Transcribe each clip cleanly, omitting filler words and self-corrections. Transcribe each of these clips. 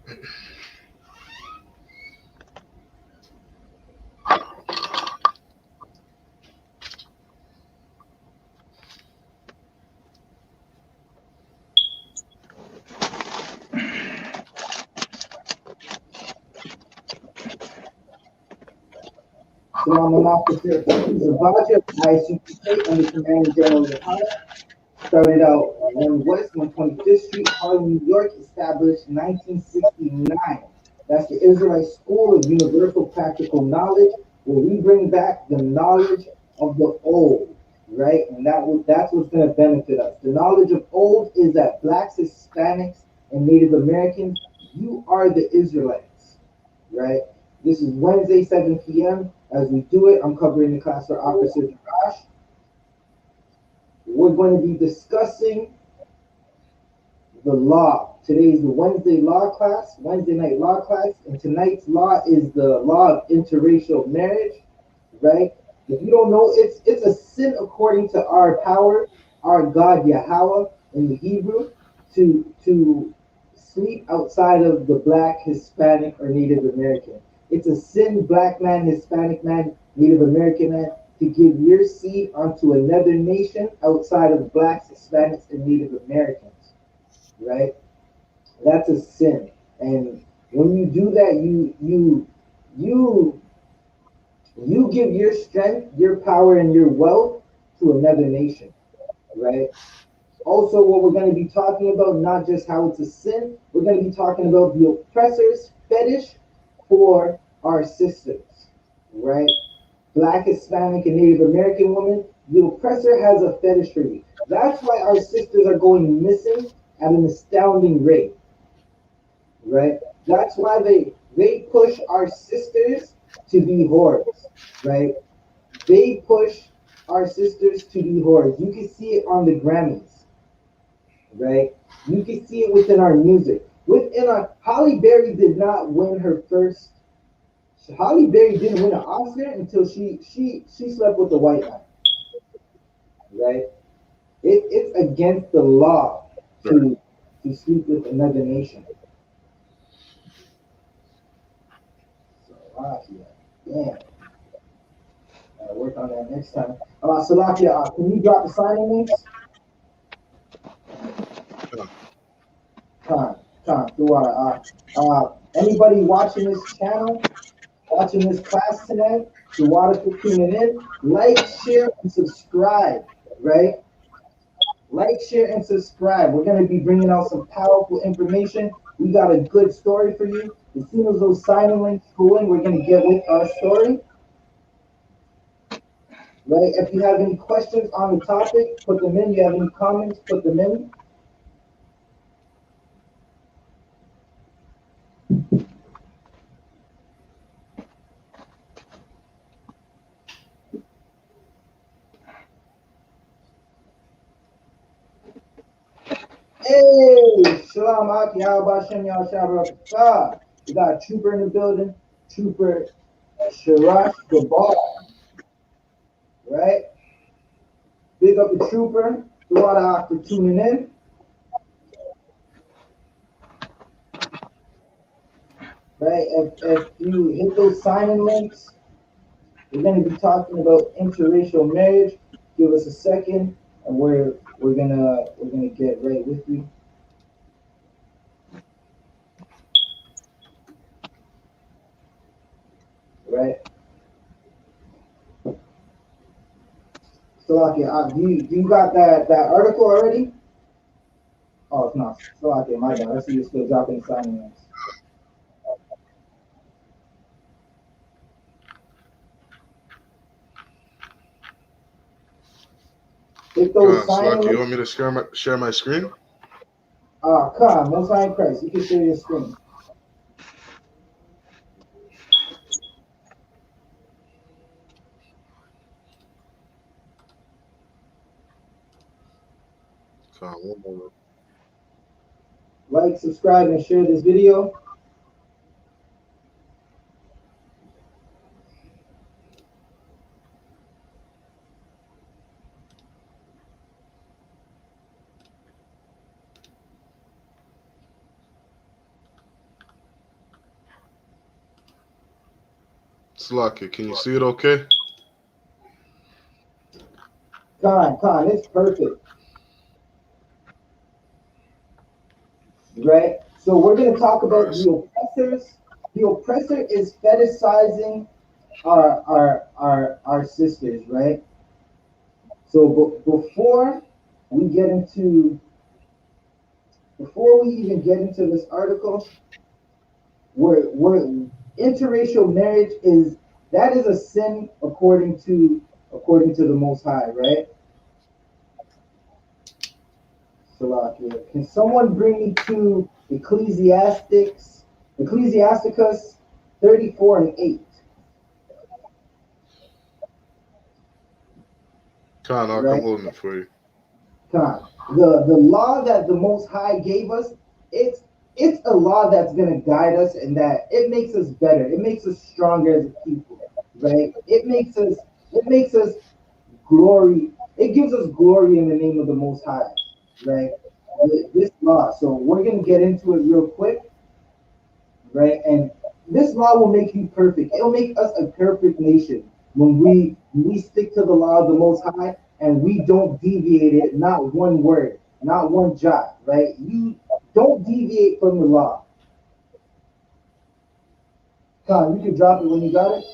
Shalom, I'm Officer Zavaja, I.S.U.P.K, under Command General YAHANNA. Started out 1 West, 125th Street, Harlem, New York, established 1969. That's the Israelite School of Universal Practical Knowledge, where we bring back the knowledge of the old, right? And that's what's going to benefit us. The knowledge of old is that Blacks, Hispanics, and Native Americans, you are the Israelites, right? This is Wednesday, 7 p.m. As we do it, I'm covering the class for Officer Josh. We're going to be discussing the law. Today is the Wednesday law class, Wednesday night law class, and tonight's law is the law of interracial marriage, right? If you don't know, it's a sin according to our power, our God Yahweh in the Hebrew, to sleep outside of the Black, Hispanic, or Native American. It's a sin, Black man, Hispanic man, Native American man, to give your seed onto another nation outside of Blacks, Hispanics, and Native Americans, right? That's a sin. And when you do that, you give your strength, your power, and your wealth to another nation, right? Also, what we're going to be talking about, not just how it's a sin, we're going to be talking about the oppressor's fetish for our sisters, right? Black, Hispanic, and Native American women, the oppressor has a fetish for you. That's why our sisters are going missing at an astounding rate, right? That's why they push our sisters to be whores, right? They push our sisters to be whores. You can see it on the Grammys, right? You can see it within our music. Within our Halle Berry did not win her first. Halle Berry didn't win an Oscar until she slept with a white man, right? It's against the law to sleep with another nation. Salakia, damn. I'll work on that next time. Salakia, can you drop the signing links? Time, anybody watching this channel, watching this class tonight, the water for tuning in, like, share, and subscribe, right? Like, share, and subscribe. We're going to be bringing out some powerful information. We got a good story for you. As soon as those signing links go in, we're going to get with our story. Right? If you have any questions on the topic, put them in. You have any comments, put them in. Hey, Shalom Aki, how about Shem Yal Shabbat? We got a trooper in the building, Trooper Sharash Gabal, right? Big up the trooper, Thwada for tuning in. Right? If you hit those sign-in links, we're going to be talking about interracial marriage. Give us a second, and we're gonna get right with you. Right? So, do you got that article already? Oh, it's not. So, my bad. I see you still dropping sign-in links. Hit those sign-in links. You want me to share my screen? Come on, Most High Christ. You can share your screen. Like, subscribe, and share this video. Slaki, can you see it okay? Khan, it's perfect. Right? So we're going to talk about Alright. the oppressors. The oppressor is fetishizing our sisters, right? So before we get into before we even get into this article, we're interracial marriage is that is a sin according to the Most High, right? Salakia. Can someone bring me to Ecclesiasticus 34 and 8? Khan, I'll Right? come holding it for you. Come on. The law that the Most High gave us, it's a law that's gonna guide us and that it makes us better. It makes us stronger as a people, right? It makes us glory. It gives us glory in the name of the Most High, right? This law. So we're gonna get into it real quick, right? And this law will make you perfect. It'll make us a perfect nation when we stick to the law of the Most High and we don't deviate it, not one word, not one jot, right? You don't deviate from the law. Con, you can drop it when you got it.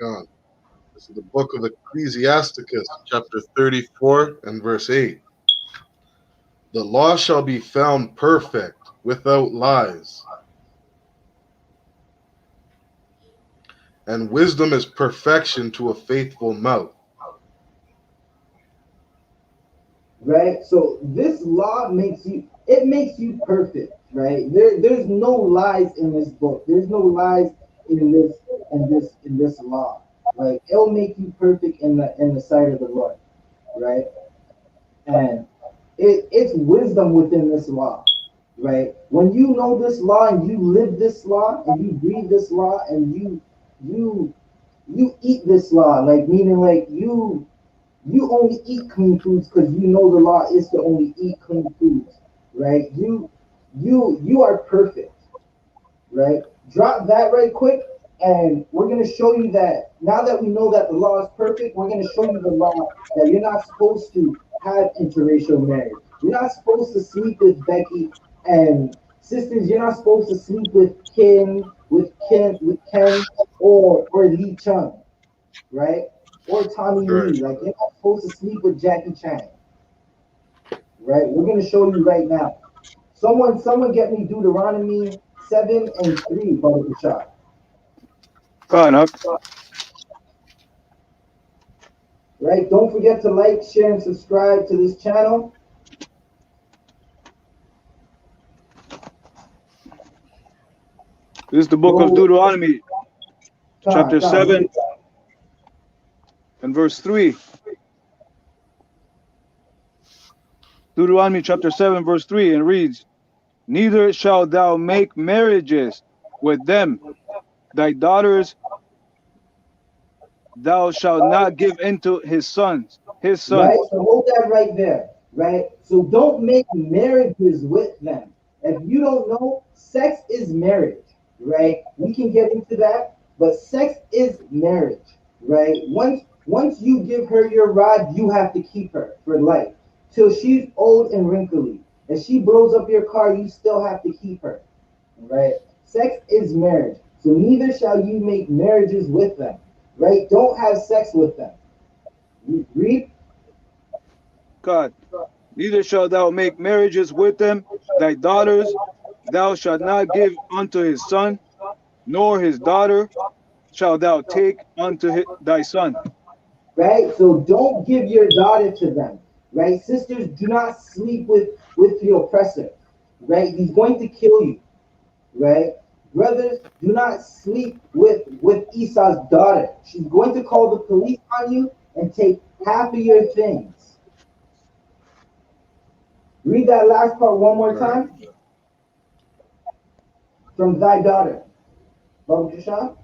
Khan. This is the book of Ecclesiasticus, chapter 34 and verse 8. The law shall be found perfect, without lies. And wisdom is perfection to a faithful mouth. Right? So this law makes you perfect, right? There's no lies in this book. There's no lies in this law. Right? It'll make you perfect in the sight of the Lord, right? And it's wisdom within this law, right? When you know this law and you live this law and you breathe this law and you you eat this law, like meaning like you only eat clean foods because you know the law is to only eat clean foods, right? You are perfect, right? Drop that right quick, and we're gonna show you that now that we know that the law is perfect, we're gonna show you the law that you're not supposed to have interracial marriage. You're not supposed to sleep with Becky and sisters. You're not supposed to sleep with Ken, or Lee Chung, right? Or Tommy Right. Lee. Like you're not supposed to sleep with Jackie Chan, right? We're gonna show you right now. Someone get me Deuteronomy 7 and 3, Brother Bashar. Khan, Right? Don't forget to like, share, and subscribe to this channel. this is the book of Go, Deuteronomy, chapter read 7 it. and verse 3. Deuteronomy chapter 7, verse 3, and reads, Neither shalt thou make marriages with them. Thy daughters thou shalt not give into his Right? sons. So hold that right there. Right? So don't make marriages with them. If you don't know, sex is marriage. Right? We can get into that, but sex is marriage. Right? Once you give her your rod, you have to keep her for life till she's old and wrinkly. If she blows up your car, you still have to keep her. Right? Sex is marriage. So neither shall you make marriages with them. Right? Don't have sex with them. Read. God, neither shalt thou make marriages with them. Thy daughters thou shalt not give unto his son, nor his daughter shalt thou take unto thy son. Right? So don't give your daughter to them. Right? Sisters, do not sleep with the oppressor. Right? He's going to kill you. Right? Brothers, do not sleep with Esau's daughter. She's going to call the police on you and take half of your things. Read that last part one more Right. time. From thy daughter. Baba Jashan?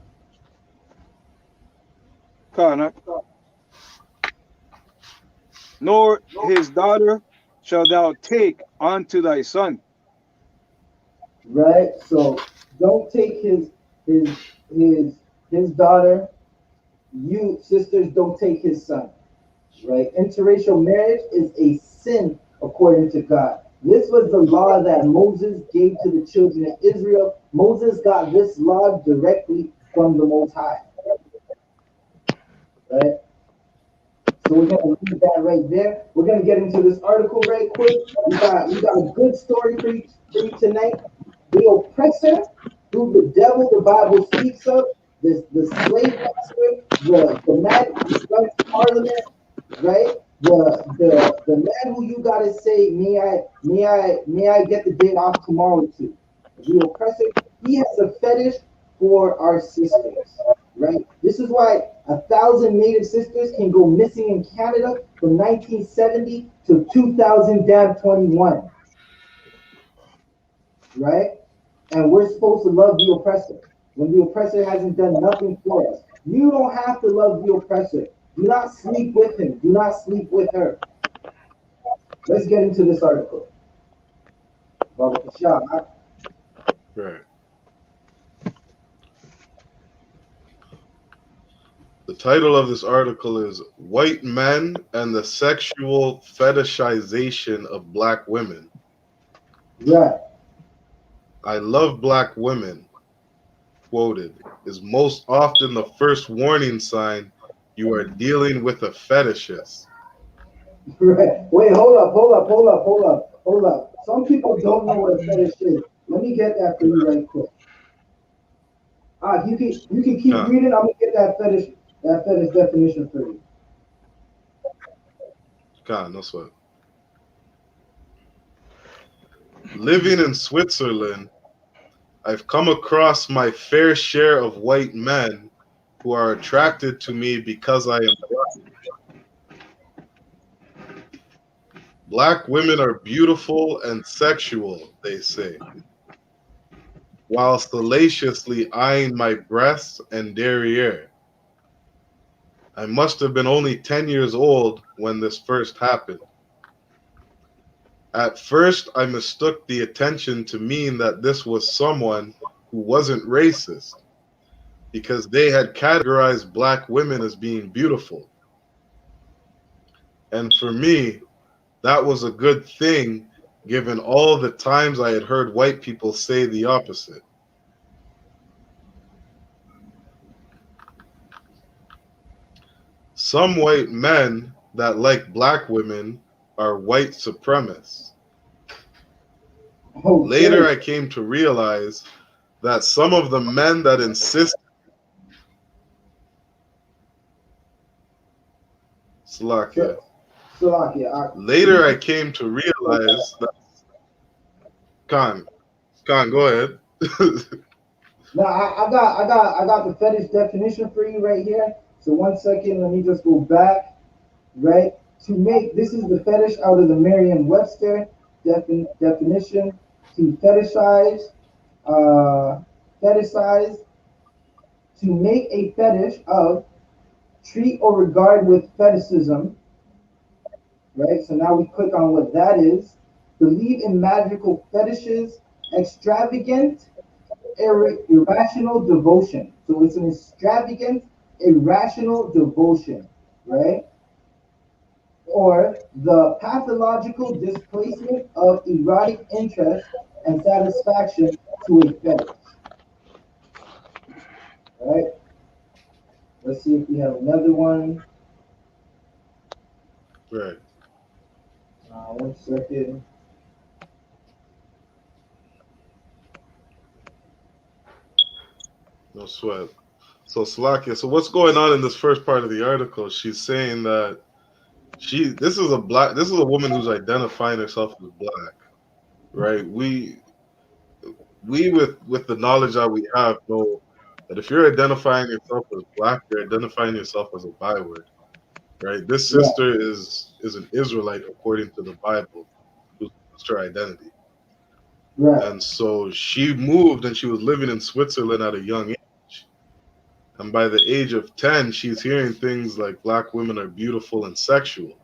God, nor his daughter shalt thou take unto thy son. right? So don't take his his his daughter. You sisters don't take his son, right? Interracial marriage is a sin according to God. This was the law that Moses gave to the children of Israel. Moses got this law directly from the Most High, right? So we're gonna leave that right there. We're gonna get into this article right quick. We got a good story for you tonight. The oppressor, who the devil the Bible speaks of, the slave master, the man who runs parliament, right? The man who you gotta say, may I get the day off tomorrow to? The oppressor, he has a fetish for our sisters, right? This is why 1,000 Native sisters can go missing in Canada from 1970 to 2021, right? And we're supposed to love the oppressor when the oppressor hasn't done nothing for us. You don't have to love the oppressor. Do not sleep with him. Do not sleep with her. Let's get into this article. Right. The title of this article is White Men and the Sexual Fetishization of Black Women. Right. I love black women, quoted, is most often the first warning sign you are dealing with a fetishist. Right. Wait, hold up. Some people don't know what a fetish is. Let me get that for you right quick. You can keep Con, reading. I'm gonna get that fetish definition for you. no sweat. Living in Switzerland, I've come across my fair share of white men who are attracted to me because I am black. Black women are beautiful and sexual, they say, while salaciously eyeing my breasts and derriere. I must have been only 10 years old when this first happened. At first, I mistook the attention to mean that this was someone who wasn't racist, because they had categorized black women as being beautiful. And for me, that was a good thing given all the times I had heard white people say the opposite. Some white men that like black women are white supremacists. Later, Okay. I came to realize that some of the men that insist Slovakia. So, Salakia. Later, I came to realize that Khan, go ahead. Now I got the fetish definition for you right here. So 1 second, let me just go back. Right, to make this is the fetish out of the Merriam-Webster definition. To fetishize, uh, fetishize, to make a fetish of, treat or regard with fetishism. Right. So now we click on what that is. Believe in magical fetishes, extravagant irrational devotion. So it's an extravagant, irrational devotion, right? Or the pathological displacement of erotic interest and satisfaction to a fetish, right? Let's see if we have another one. Right. 1 second. No sweat. So Slovakia. So what's going on in this first part of the article? She's saying that this is a woman who's identifying herself as black, right? We with the knowledge that we have know that if you're identifying yourself as black, you're identifying yourself as a byword, right? This Yeah, sister is an Israelite according to the Bible, who's lost her identity. right. And so she moved and she was living in Switzerland at a young age. And by the age of 10, she's hearing things like black women are beautiful and sexual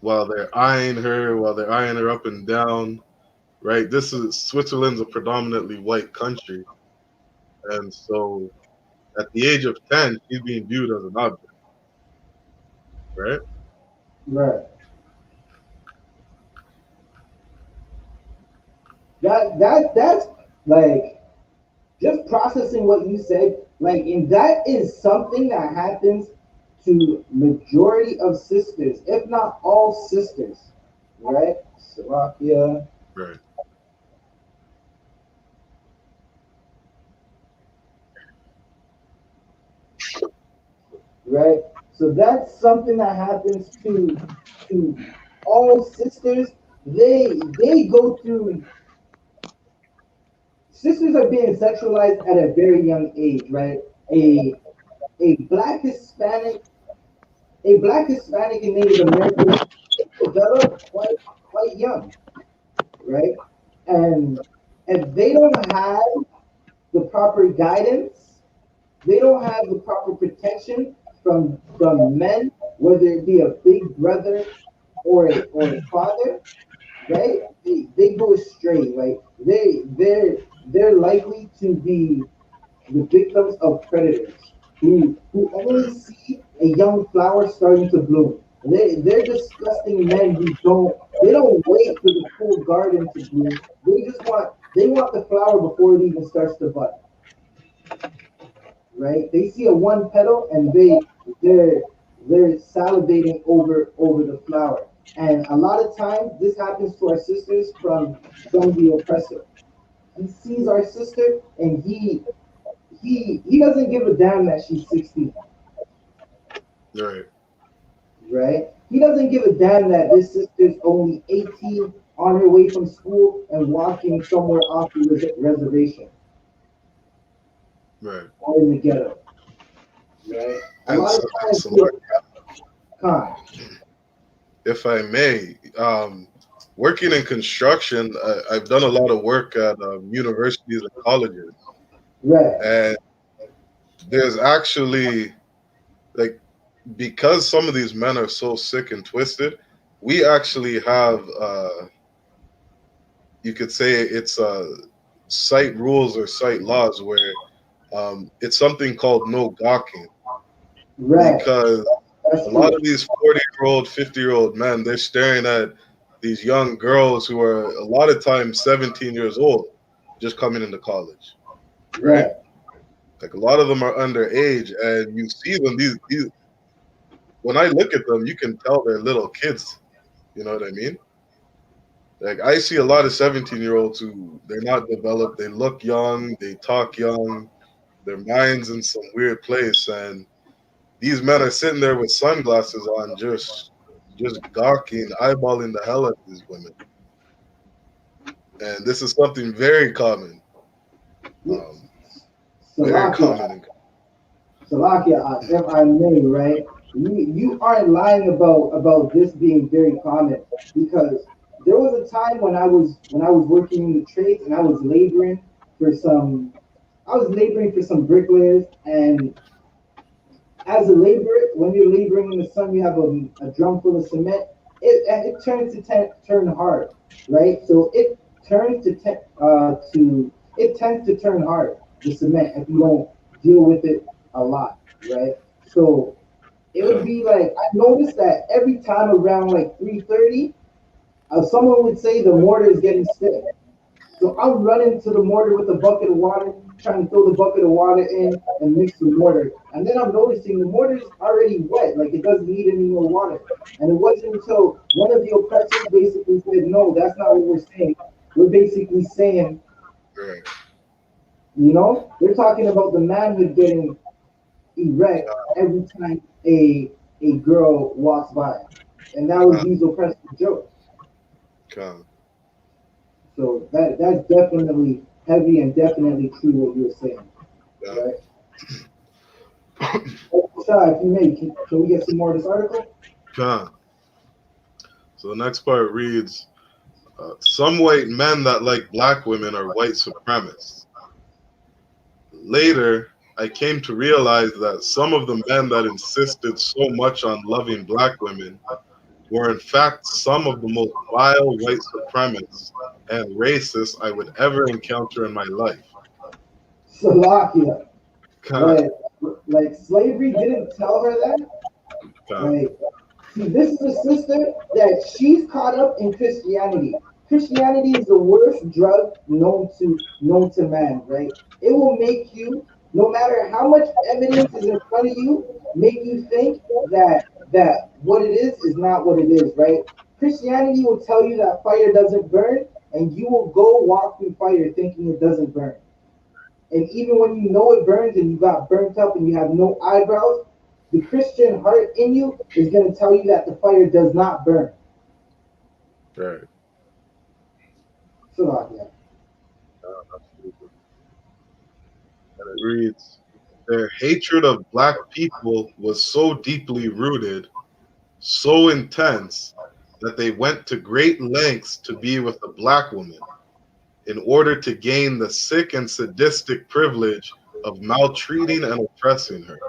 while they're eyeing her up and down. right? This is Switzerland's a predominantly white country, and so at the age of 10, she's being viewed as an object, right? Right. That's like just processing what you said, like, and that is something that happens to majority of sisters, if not all sisters, right? Slovakia, Right. right? So that's something that happens to all sisters. They go through. Sisters are being sexualized at a very young age, right? A a black Hispanic, a black Hispanic and Native American develop quite young, right? And if they don't have the proper guidance, they don't have the proper protection from men, whether it be a big brother or a father, right? They go astray, right? They're likely to be the victims of predators who only Right. see a young flower starting to bloom. They're disgusting men who don't wait for the full garden to bloom. They want the flower before it even starts to bud. Right? They see a one petal and they're they're salivating over the flower. And a lot of times this happens to our sisters from the oppressor. He sees our sister and he doesn't give a damn that she's 16, Right. right? He doesn't give a damn that this sister's only 18 on her way from school and walking somewhere off the reservation Right. or in the ghetto, right? A And lot of so, times, so Mark, you con, if I may, working in construction, I've done a lot of work at universities and colleges, right, and there's actually like because some of these men are so sick and twisted, we actually have you could say it's site rules or site laws where it's something called no gawking right. because a That's lot true. of these 40-year-old, 50-year-old men, they're staring at these young girls who are a lot of times 17 years old, just coming into college, right? Right. Like a lot of them are underage, and you see them. These when I look at them, you can tell they're little kids. You know what I mean? Like I see a lot of 17-year-olds who they're not developed. They look young, they talk young, their minds in some weird place, and these men are sitting there with sunglasses on, just gawking, eyeballing the hell out of these women. And this is something very common, um, very Salakia, common. Salakia, if I may, right? You aren't lying about this being very common because there was a time when I was working in the trades and for some I was laboring for some bricklayers. And as a laborer, when you're laboring in the sun, you have a drum full of cement. It turns to turn hard, right? So it tends to turn hard, the cement, if you don't deal with it a lot, right? So it would Come, be like I noticed that every time around like 3:30, someone would say the mortar is getting stiff. So I'm running to the mortar with a bucket of water, trying to throw the bucket of water in and mix the mortar. And then I'm noticing the mortar's already wet, like it doesn't need any more water. And it wasn't until one of the oppressors basically said, no, that's not what we're saying. We're basically saying, right. they're talking about the manhood getting erect every time a girl walks by. And that was Come, these oppressive jokes. come. So that's definitely heavy and definitely true what you're saying, right? Shah, if you may, can we get some more of this article? Come. So the next part reads, some white men that like black women are white supremacists. Later, I came to realize that some of the men that insisted so much on loving black women were in fact some of the most vile white supremacists and racist I would ever encounter in my life. Salakia. God, Like slavery didn't tell her that. God, Like, see, this is a sister that she's caught up in Christianity. Christianity is the worst drug known to man, right? It will make you, no matter how much evidence is in front of you, make you think that what it is not what it is, right? Christianity will tell you that fire doesn't burn, and you will go walk through fire thinking it doesn't burn. And even when you know it burns and you got burnt up and you have no eyebrows, the Christian heart in you is going to tell you that the fire does not burn. right. So, yeah. And it reads, their hatred of black people was so deeply rooted, so intense, that they went to great lengths to be with a black woman in order to gain the sick and sadistic privilege of maltreating and oppressing her.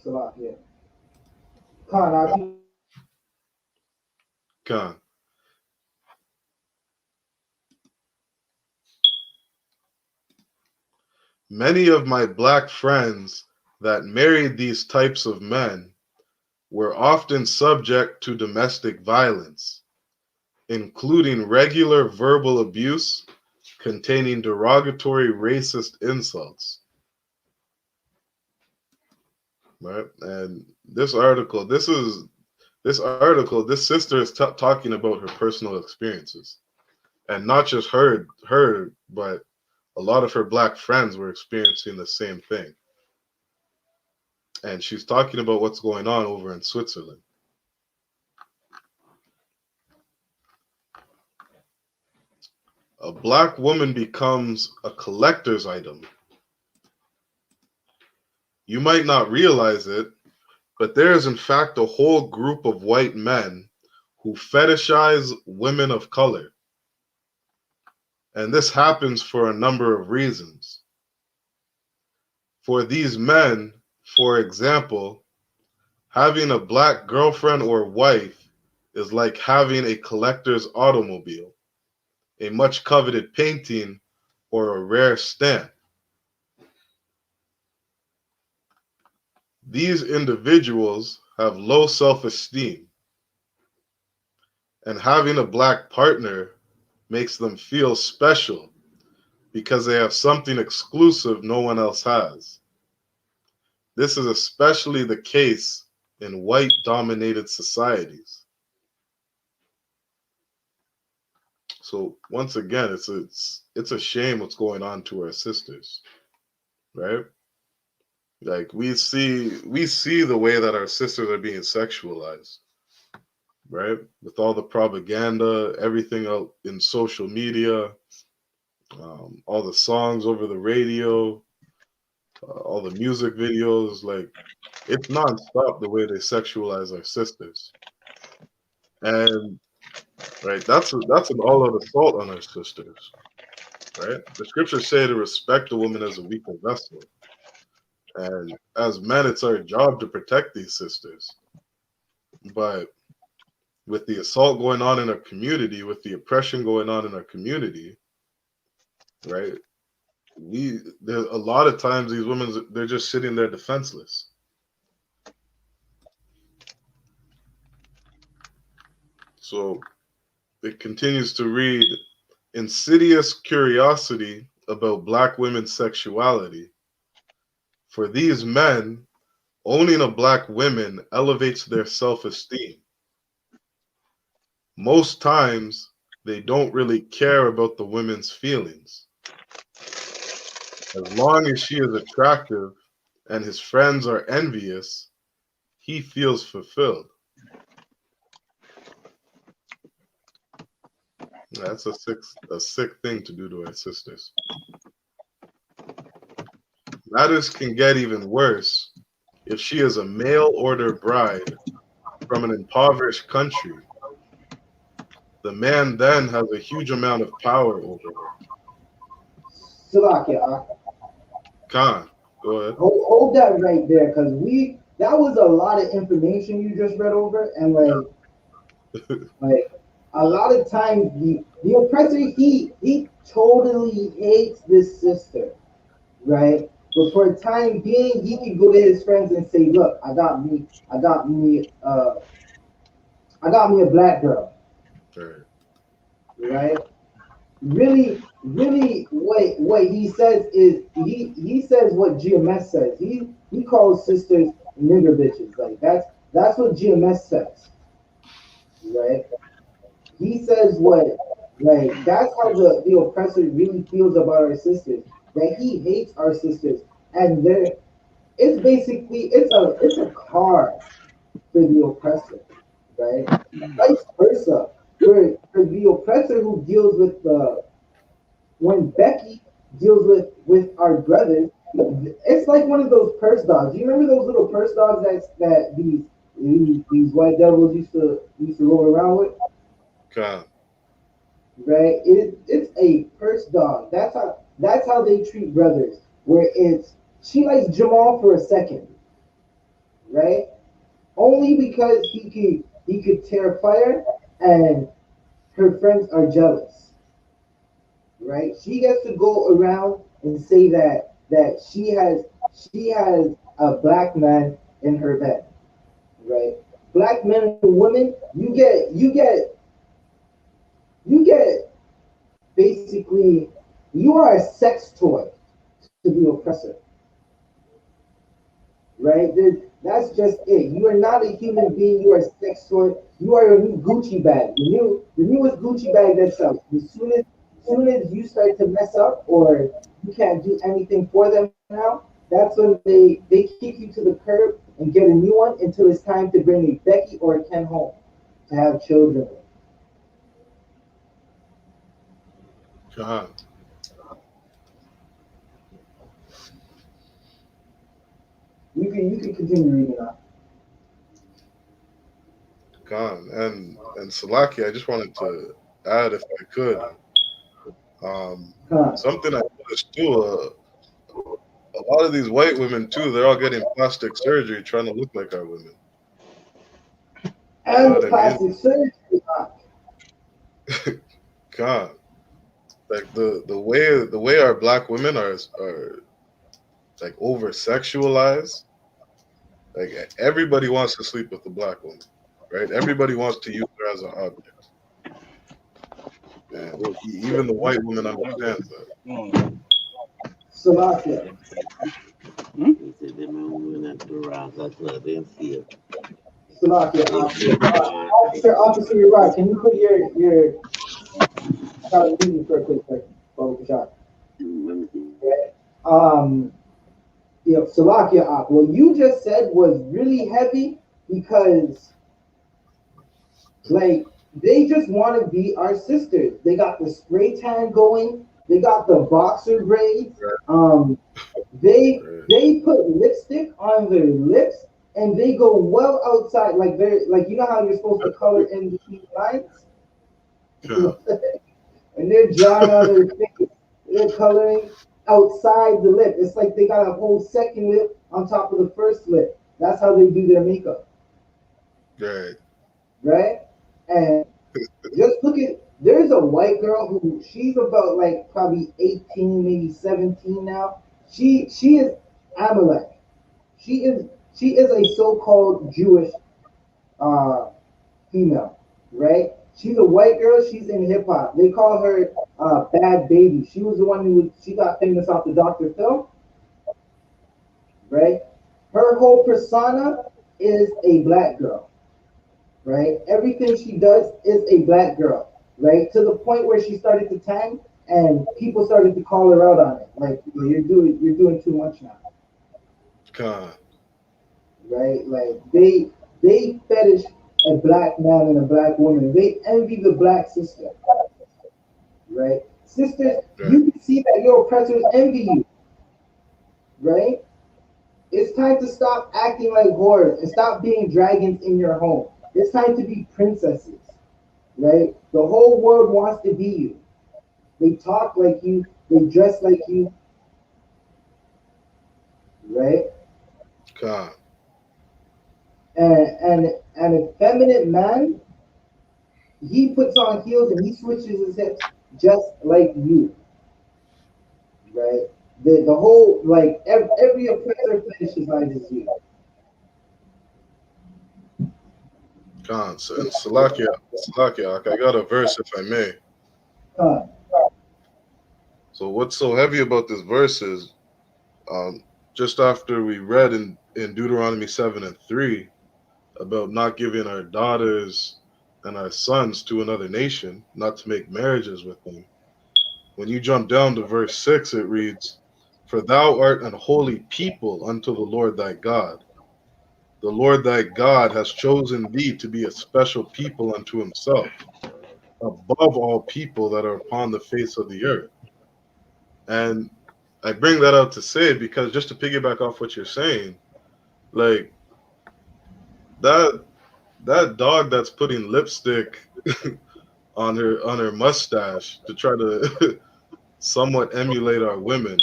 So, yeah. Khan, I keep God. Many of my black friends that married these types of men were often subject to domestic violence, including regular verbal abuse containing derogatory racist insults. Right? And this sister is talking about her personal experiences. And not just her, but a lot of her black friends were experiencing the same thing. And she's talking about what's going on over in Switzerland. A black woman becomes a collector's item. You might not realize it, but there is in fact a whole group of white men who fetishize women of color. And this happens for a number of reasons. For these men, for example, having a black girlfriend or wife is like having a collector's automobile, a much coveted painting, or a rare stamp. These individuals have low self-esteem, and having a black partner makes them feel special because they have something exclusive no one else has. This is especially the case in white-dominated societies. So once again, it's a shame what's going on to our sisters, right? Like we see the way that our sisters are being sexualized, right? With all the propaganda, everything out in social media, all the songs over the radio, all the music videos, like it's nonstop the way they sexualize our sisters. And right, that's an all-out assault on our sisters, right? The scriptures say to respect a woman as a weaker vessel. And as men, it's our job to protect these sisters. But with the assault going on in our community, with the oppression going on in our community, right? There's a lot of times these women, they're just sitting there defenseless. So it continues to read, insidious curiosity about black women's sexuality. For these men, owning a black woman elevates their self-esteem. Most times, they don't really care about the women's feelings. As long as she is attractive and his friends are envious, he feels fulfilled. That's a sick thing to do to our sisters. Matters can get even worse if she is a mail order bride from an impoverished country. The man then has a huge amount of power over her. Salakia. Khan, go ahead. Hold that right there, because that was a lot of information you just read over, and like a lot of times the oppressor he totally hates this sister, right? But for a time being, he could go to his friends and say, "Look, I got me a black girl," Right. right? Really, what he says is he says what GMS says. He calls sisters nigger bitches. Like that's what GMS says, right? He says what like that's how the oppressor really feels about our sisters. That he hates our sisters, and they're it's basically it's a card for the oppressor, right? Vice versa. For the oppressor who deals with the when Becky deals with our brothers, it's like one of those purse dogs. You remember those little purse dogs that these white devils used to roll around with, God. right? It's a purse dog. That's how they treat brothers. Where it's she likes Jamal for a second, right? Only because he could tear fire, and her friends are jealous, right? She gets to go around and say that she has a black man in her bed, right? Black men and women, you get basically you are a sex toy to the oppressor, right? That's just it. You are not a human being. You are a sex toy. You are a new Gucci bag. The newest Gucci bag that sells. As soon as you start to mess up or you can't do anything for them now, that's when they kick you to the curb and get a new one until it's time to bring a Becky or a Ken home to have children with. God. You can continue reading on. God. And Salaki, I just wanted to add, if I could, Huh. something I noticed too. A lot of these white women too, they're all getting plastic surgery trying to look like our women. You know And what the I mean? plastic surgery. God, like the way our black women are like over sexualized. Like everybody wants to sleep with the black woman, right? Everybody wants to use her as an object, and even the white woman understands that. Salakia. Hmm? He said them women have to rise. That's what they feel. Salakia. They feel God. Officer, you're right. Can you put your gotta leave me for a quick second. Baba Kashak. Let me see. Okay. Salakia what you just said was really heavy because like they just want to be our sisters. They got the spray tan going. They got the boxer braids. Right, They put lipstick on their lips and they go well outside. Like they're like you know how you're supposed to color in between lines, right. and they're drawing on their face. They're coloring outside the lip. It's like they got a whole second lip on top of the first lip. That's how they do their makeup, Right. right? And just look at there's a white girl who she's about like probably 18, maybe 17 now. She is Amalek. She is she is a so-called Jewish uh, female, right? She's a white girl. She's in hip hop. They call her Bad Baby. She was the one she got famous off the Dr. Phil, right? Her whole persona is a black girl, right? Everything she does is a black girl, right? To the point where she started to tang, and people started to call her out on it. Like you're doing too much now, God. right? Like they fetish a black man and a black woman. They envy the black sister, right? Sisters, Right. you can see that your oppressors envy you, right? It's time to stop acting like whores and stop being dragons in your home. It's time to be princesses, right? The whole world wants to be you. They talk like you, they dress like you, right? God. And a feminine man, he puts on heels and he switches his hips just like you, right? The whole like every oppressor fetishizes you. Khan, and Salakia, I got a verse if I may. Huh. So what's so heavy about this verse is just after we read in Deuteronomy 7 and 3 about not giving our daughters and our sons to another nation, not to make marriages with them. When you jump down to verse 6, it reads, "For thou art an holy people unto the Lord thy God. The Lord thy God has chosen thee to be a special people unto himself, above all people that are upon the face of the earth." And I bring that out to say because just to piggyback off what you're saying, like that that dog that's putting lipstick on her mustache to try to somewhat emulate our women,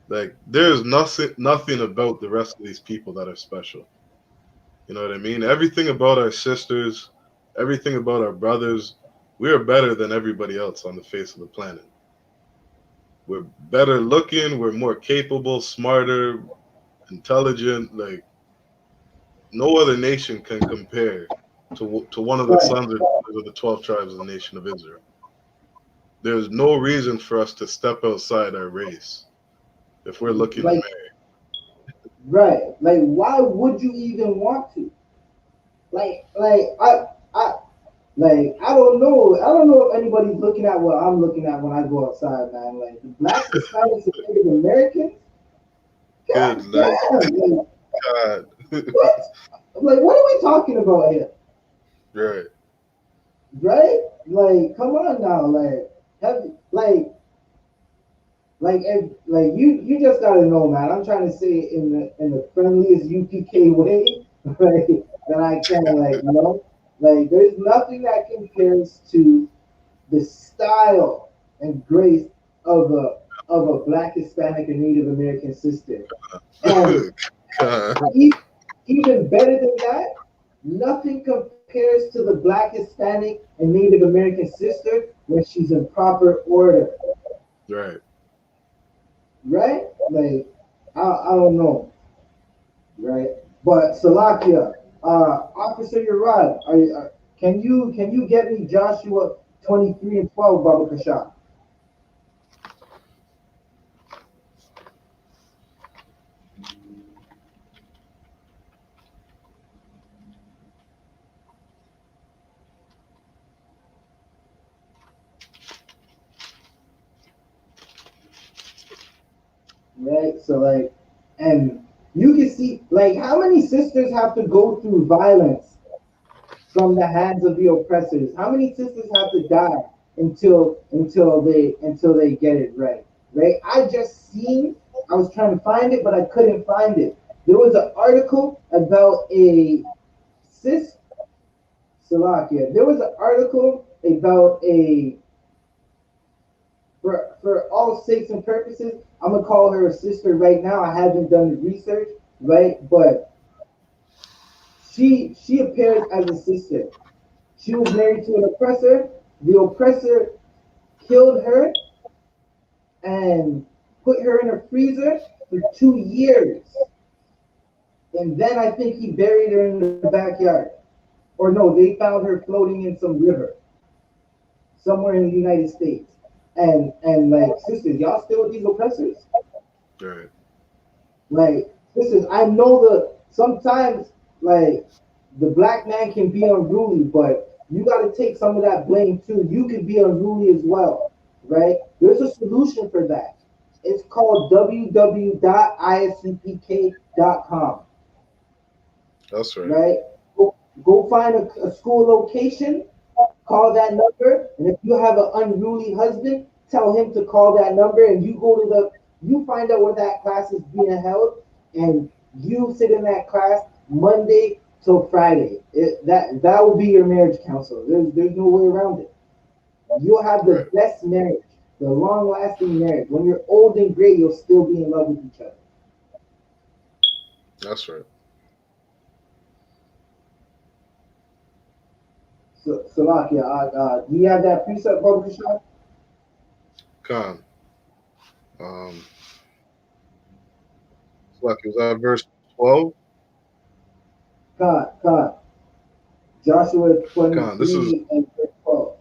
like there's nothing about the rest of these people that are special. You know what I mean? Everything about our sisters, everything about our brothers, we are better than everybody else on the face of the planet. We're better looking, we're more capable, smarter, intelligent. Like no other nation can compare to one of the Right. sons or daughters of the 12 tribes of the nation of Israel. There's no reason for us to step outside our race if we're looking to Like marry. right. Like why would you even want to? I like I don't know if anybody's looking at what I'm looking at when I go outside, man. Like the blacks, Hispanics, and Native Americans. Good God night, damn. Like God. what? Like what are we talking about here? Right. Right? Like come on now. Like have like you just gotta know, man. I'm trying to say it in the friendliest UPK way, like that I can, like like there's nothing that compares to the style and grace of a black Hispanic or Native American sister, and God. e- even better than that, nothing compares to the black Hispanic and Native American sister when she's in proper order, Right. right? Like I don't know, right? But Salakia, Officer Urad, can you get me Joshua 23 and 12, Baba Kasha? Right? So like, and you can see like how many sisters have to go through violence from the hands of the oppressors? How many sisters have to die until they get it right? Right? I just seen. I was trying to find it, but I couldn't find it. There was an article about a sis Salakia. There was an article about a for all sakes and purposes. I'm gonna call her a sister right now. I haven't done the research, right? But she appears as a sister. She was married to an oppressor. The oppressor killed her and put her in a freezer for 2 years. And then I think he buried her in the backyard. Or no, they found her floating in some river somewhere in the United States. And like sisters, y'all still with these oppressors? Right. Like sisters, I know the sometimes like the black man can be unruly, but you got to take some of that blame too. You can be unruly as well, right? There's a solution for that. It's called www.isupk.com, That's right. right? Go find a school location, call that number, and if you have an unruly husband, tell him to call that number, and you find out where that class is being held, and you sit in that class Monday till Friday. That will be your marriage counselor. There's no way around it. You'll have Right. the best marriage, the long lasting marriage. When you're old and gray, you'll still be in love with each other. That's right. Salakia, do you have that precept, Baba Kashan? Khan. Um, Slack, was that verse 12? Khan. Joshua Khan. This is 23 and verse 12.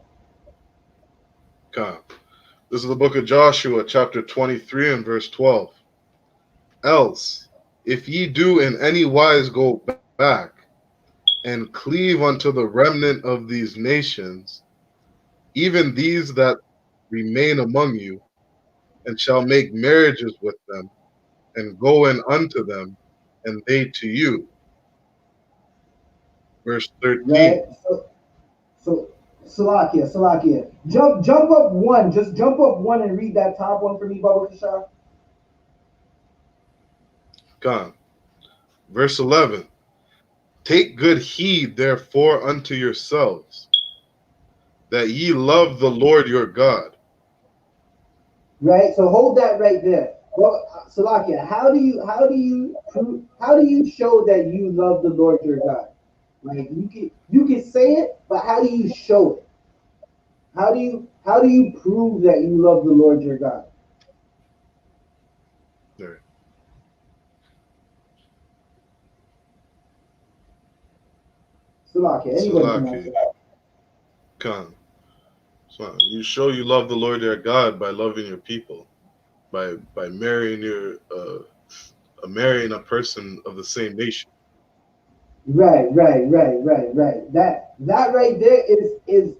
Khan. This is the book of Joshua, chapter 23 and verse 12. Else, if ye do in any wise go back and cleave unto the remnant of these nations, even these that remain among you, and shall make marriages with them, and go in unto them, and they to you. Verse Right? 13. So Salakia. Jump up one. Just jump up one and read that top one for me, Baba Kashan. Khan. Verse 11. Take good heed, therefore, unto yourselves, that ye love the Lord your God. Right? So hold that right there. Well, Salakia, how do you show that you love the Lord your God? Like you can say it, but how do you show it? How do you prove that you love the Lord your God? There. Salakia, anybody can Salaki. answer that. Khan. So you show you love the Lord your God by loving your people, by marrying marrying a person of the same nation. Right. That right there is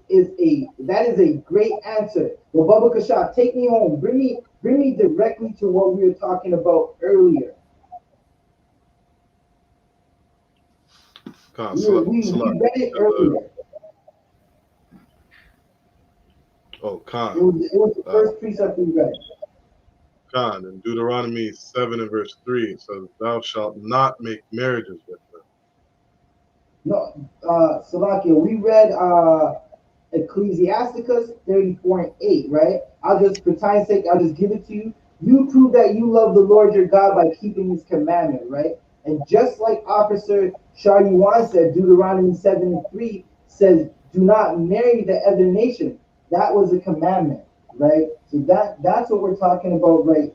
a great answer. Well, Baba Kasha, take me home. Bring me directly to what we were talking about earlier. Khan. We Salaki. read it earlier. Oh, It Khan. was it was the first precept we read. Khan. In Deuteronomy 7 and verse 3, it says, thou shalt not make marriages with them. No, Salakia, we read Ecclesiasticus 34 and 8, right? For time's sake, I'll just give it to you. You prove that you love the Lord your God by keeping his commandment, right? And just like Officer Shariwan said, Deuteronomy 7 and 3 says, do not marry the other nation. That was a commandment, right? So that's what we're talking about right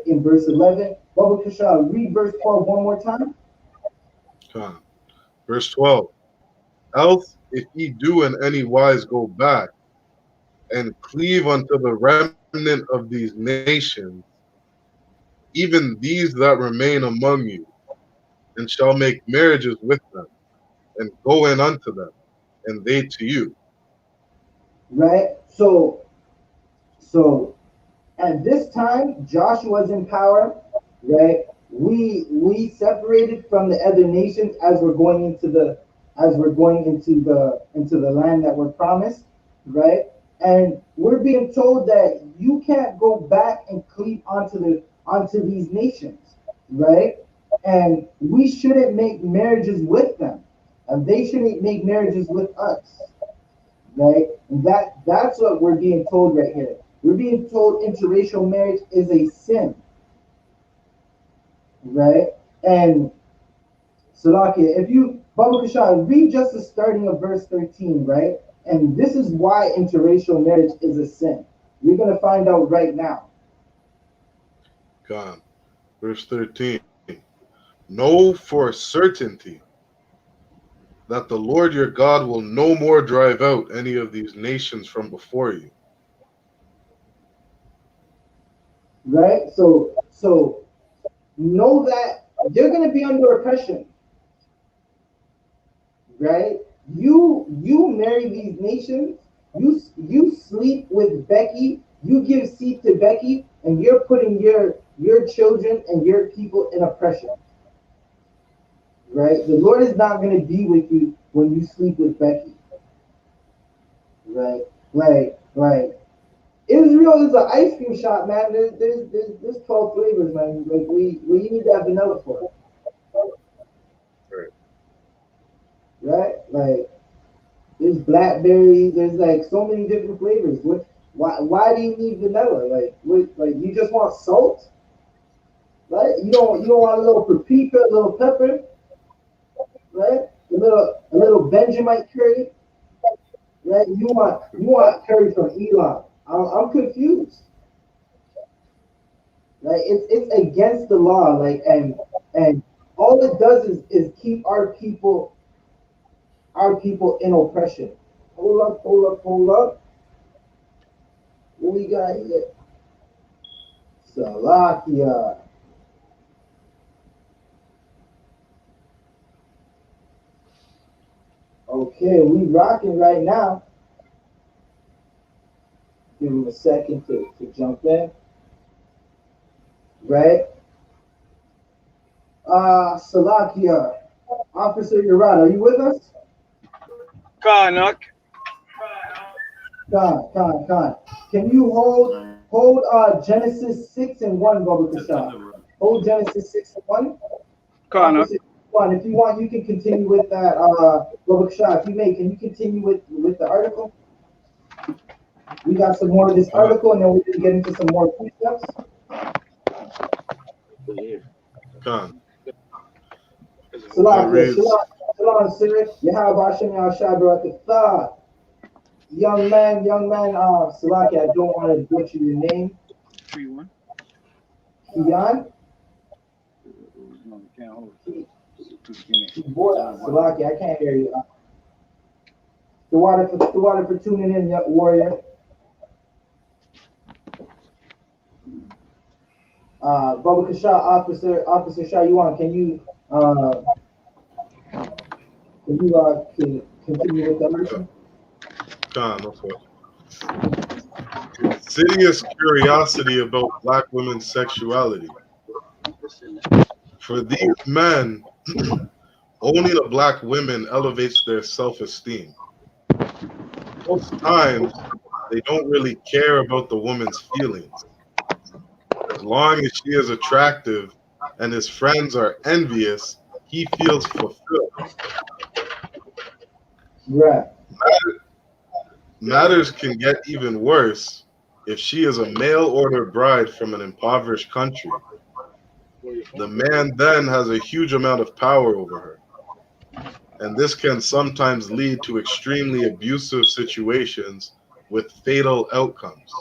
in verse 11. Baba Kasha, read verse 12 one more time. Khan. Verse 12. Else, if ye do in any wise go back and cleave unto the remnant of these nations, even these that remain among you, and shall make marriages with them, and go in unto them, and they to you. Right? So at this time, Joshua's in power, right? We separated from the other nations as we're going into the land that we're promised, right? And we're being told that you can't go back and cleave onto these nations, right? And we shouldn't make marriages with them, and they shouldn't make marriages with us, right? And that's what we're being told right here. We're being told interracial marriage is a sin, right? And Salakia, if you Baba Kashan, read just the starting of verse 13, right? And this is why interracial marriage is a sin. You're gonna find out right now. God. Verse 13. Know for certainty that the Lord your God will no more drive out any of these nations from before you. Right? So know that you're gonna be under oppression, right? You marry these nations, you sleep with Becky, you give seed to Becky, and you're putting your children and your people in oppression, right? The Lord is not going to be with you when you sleep with Becky, right? Like Israel is an ice cream shop, man. There's 12 flavors, man. Like we you need that vanilla for, Right. right? Like there's blackberry. There's like so many different flavors. Why do you need vanilla? Like you just want salt, right? You don't want a little paprika, a little pepper, right? A little Benjamin curry. right? You want Curry from Elon. I'm confused. Like it's against the law. Like and all it does is keep our people in oppression. Hold up, hold up, hold up. What we got here? Salakia. Okay, we rocking right now. Give him a second to jump in. Right? Salakia. Officer Urad, are you with us? Karnak. Khan. Can you hold Genesis 6 and 1, Baba Kasha? Hold Genesis 6 and 1. Karnak. Officer 1. If you want, you can continue with that, Baba Kasha. If you may, can you continue with the article? We got some more of this article, and then we're gonna get into some more precepts. Khan. Salakia, shalom, sir. Yahweh Hashem Yahshua Barakatah. Young man, Salakia, I don't want to butcher your name. 3-1. Kian? No, you can't hold it. Too skinny. Salakia, I can't hear you. The water for tuning in, warrior. Baba Kasha, Officer Shah, can you continue with the mission? Khan, okay. Insidious curiosity about black women's sexuality. For these men, owning a black woman elevates their self-esteem. Most times, they don't really care about the woman's feelings. As long as she is attractive and his friends are envious, he feels fulfilled. Right. Matters can get even worse if she is a mail-order bride from an impoverished country. The man then has a huge amount of power over her, and this can sometimes lead to extremely abusive situations with fatal outcomes.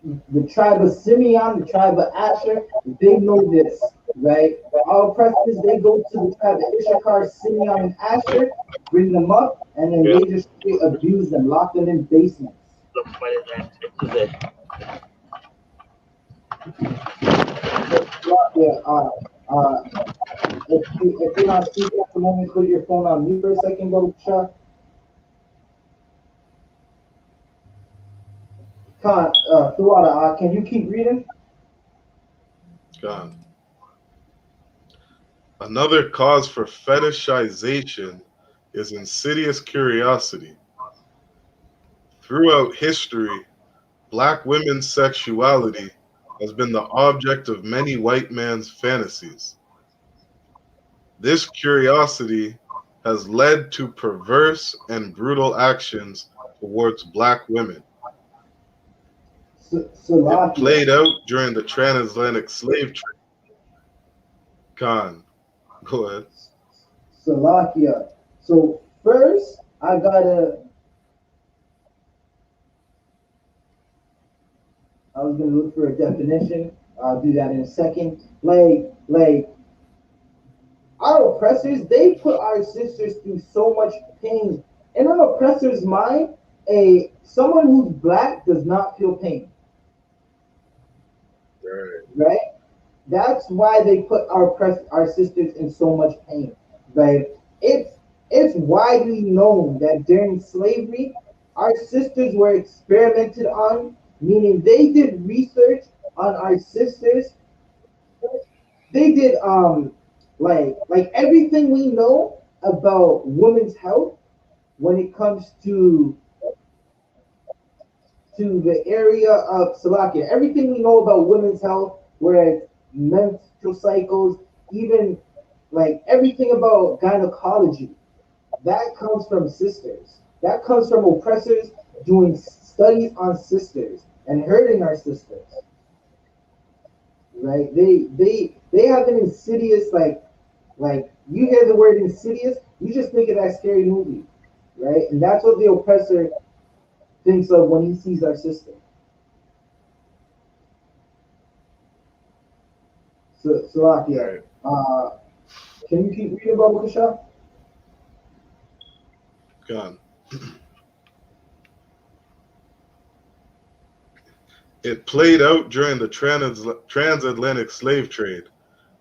The tribe of Simeon, the tribe of Asher, they know this, right? All oppressors, they go to the tribe of Issachar, Simeon, and Asher, bring them up, and then they just abuse them, lock them in basements. Yeah, if you're not speaking at the moment, put your phone on mute for a second, Baruch Shah. Khan, can you keep reading? God. Another cause for fetishization is insidious curiosity. Throughout history, black women's sexuality has been the object of many white man's fantasies. This curiosity has led to perverse and brutal actions towards black women. It played out during the transatlantic slave trade. Khan, go ahead. Salakia. So first, I was gonna look for a definition. I'll do that in a second. Like our oppressors, they put our sisters through so much pain. In an oppressor's mind, someone who's black does not feel pain. Right? That's why they put our sisters in so much pain. Right? It's widely known that during slavery, our sisters were experimented on, meaning they did research on our sisters. They did like everything we know about women's health when it comes to the area of Salakia. Everything we know about women's health, where it's menstrual cycles, even like everything about gynecology, that comes from sisters. That comes from oppressors doing studies on sisters and hurting our sisters. Right? They have an insidious like you hear the word insidious, you just think of that scary movie. right? And that's what the oppressor thinks of when he sees our sister. So, Salakia, can you keep reading, Baba Kasha? God. It played out during the transatlantic slave trade,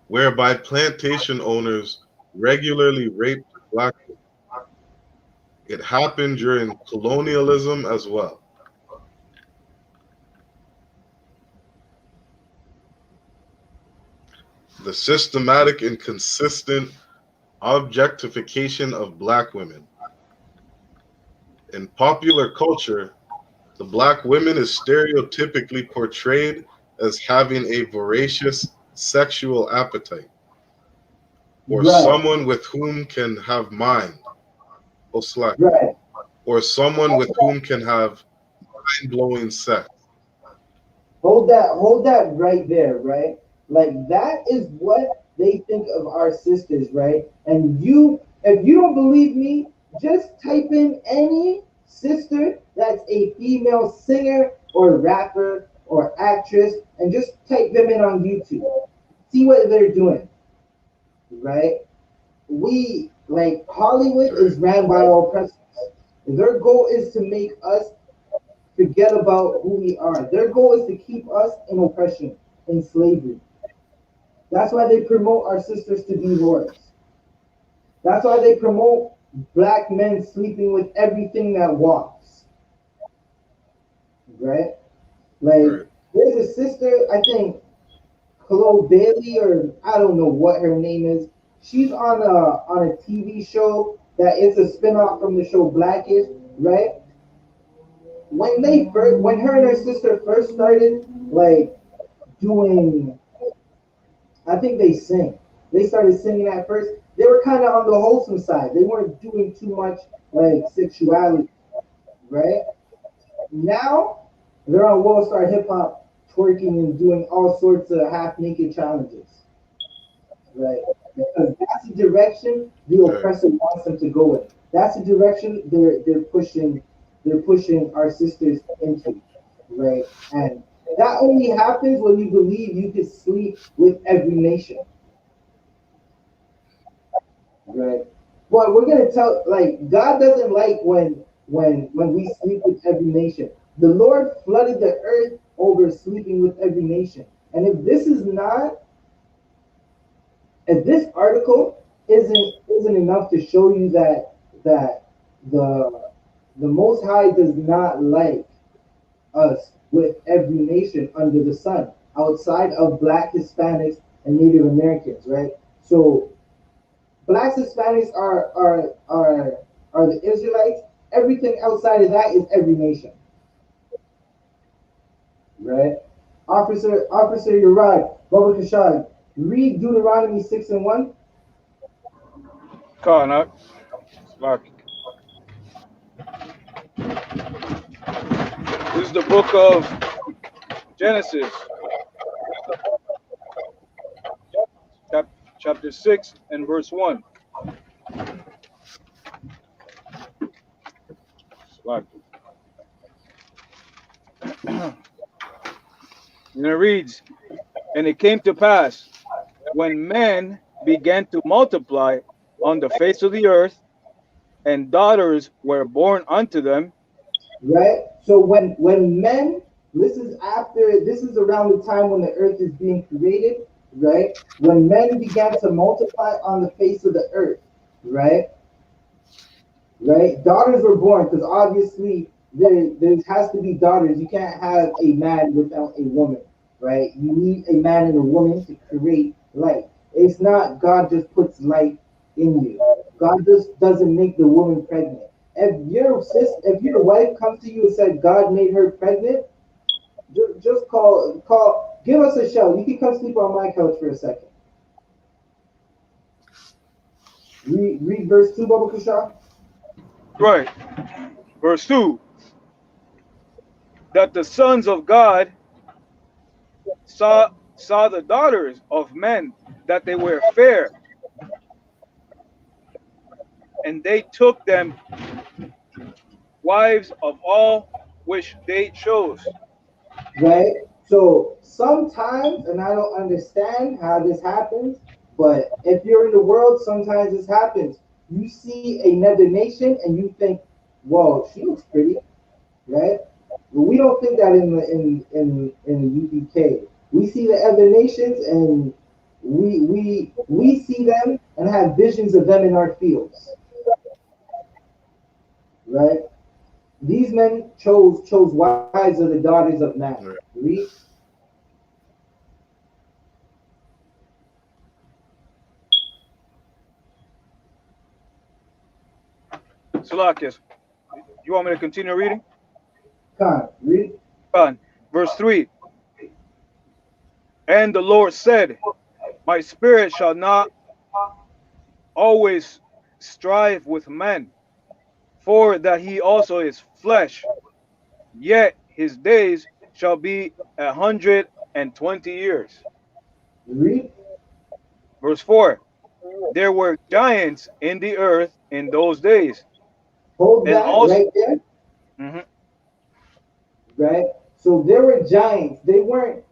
whereby plantation owners regularly raped black women. It happened during colonialism as well. The systematic and consistent objectification of black women. In popular culture, the black woman is stereotypically portrayed as having a voracious sexual appetite, or Right, someone with whom can have mind, right. or someone with whom can have mind-blowing sex. Hold that right there, right? Like that is what they think of our sisters, right? And if you don't believe me, just type in any sister that's a female singer or rapper or actress and just type them in on YouTube. See what they're doing, right? We like Hollywood is ran by oppressors. Their goal is to make us forget about who we are. Their goal is to keep us in oppression, in slavery. That's why they promote our sisters to be whores. That's why they promote black men sleeping with everything that walks. Right? Like, Right. there's a sister, I think, Chloe Bailey, or I don't know what her name is. She's on a TV show that is a spinoff from the show Blackish, right? When her and her sister first started like doing, I think they sing. They started singing at first. They were kind of on the wholesome side. They weren't doing too much like sexuality, right? Now they're on World Star Hip Hop, twerking and doing all sorts of half naked challenges, right? Because that's the direction the oppressor wants them to go in. That's the direction they're pushing our sisters into, right? And that only happens when you believe you can sleep with every nation. Right. But we're gonna tell like God doesn't like when we sleep with every nation. The Lord flooded the earth over sleeping with every nation. And if this article isn't enough to show you that the the Most High does not like us with every nation under the sun, outside of Black, Hispanics, and Native Americans, right? So Blacks, Hispanics are the Israelites. Everything outside of that is every nation, right? Officer, you're right. Baba Kashad, read Deuteronomy 6:1. Khan, this is the book of Genesis, chapter 6 and verse 1. And it reads, and it came to pass, when men began to multiply on the face of the earth, and daughters were born unto them. Right? So when men, this is around the time when the earth is being created, right? When men began to multiply on the face of the earth, right? Right? Daughters were born because obviously there has to be daughters. You can't have a man without a woman, right? You need a man and a woman to create life. It's not God just puts life in you. God just doesn't make the woman pregnant. If your wife comes to you and said God made her pregnant, just give us a shout. You can come sleep on my couch for a second. Read verse 2, Baba Kushah. Right. Verse 2. That the sons of God saw the daughters of men, that they were fair, and they took them wives of all which they chose. right? So sometimes, and I don't understand how this happens, but if you're in the world, sometimes this happens. You see another nation and you think, whoa, she looks pretty, right? But we don't think that in the UPK. We see the other nations and we see them and have visions of them in our fields, right? These men chose wives of the daughters of man. Right. Read. Salakias, you want me to continue reading? Read. On verse 3. And the Lord said, my spirit shall not always strive with man, for that he also is flesh, yet his days shall be 120 years. Read. Verse 4. There were giants in the earth in those days, Hold and that also right there, Mhm. right? So there were giants. They weren't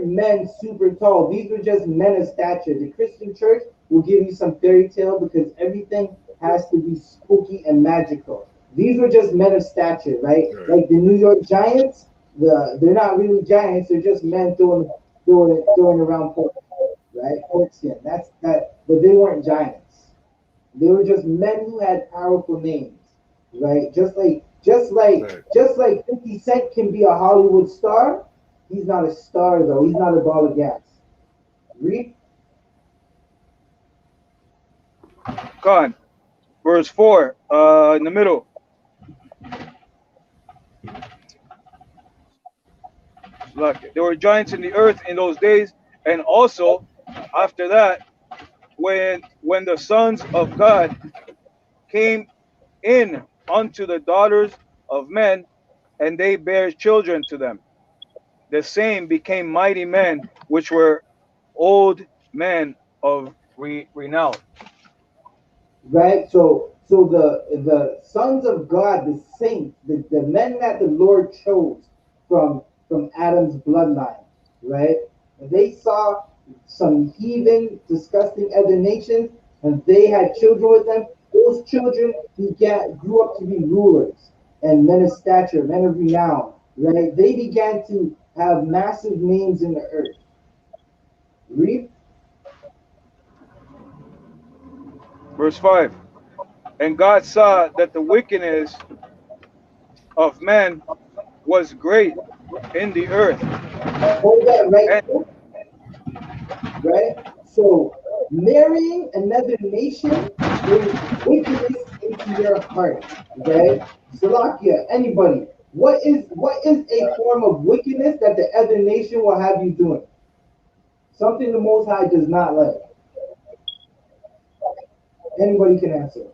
men super tall. These were just men of stature. The Christian church will give you some fairy tale because everything has to be spooky and magical. These were just men of stature, right? Right. Like the New York Giants, they're not really giants. They're just men throwing around pork, right? Pork skin. That's that. But they weren't giants. They were just men who had powerful names, right? Right. Just like 50 Cent can be a Hollywood star, he's not a star though. He's not a ball of gas. Read. Con. Verse 4, in the middle. Like, there were giants in the earth in those days, and also after that, when the sons of God came in unto the daughters of men, and they bare children to them, the same became mighty men, which were old men of renown. Right? So the sons of God, the saints, the men that the Lord chose from Adam's bloodline, right? And they saw some heathen, disgusting other nations, and they had children with them. Those children grew up to be rulers and men of stature, men of renown, right? They began to have massive names in the earth. Read. Verse 5. And God saw that the wickedness of man was great in the earth, Hold that right and there, right? So marrying another nation brings wickedness into your heart, right? Salakia, anybody, what is a form of wickedness that the other nation will have you doing? Something the Most High does not like. Anybody can answer.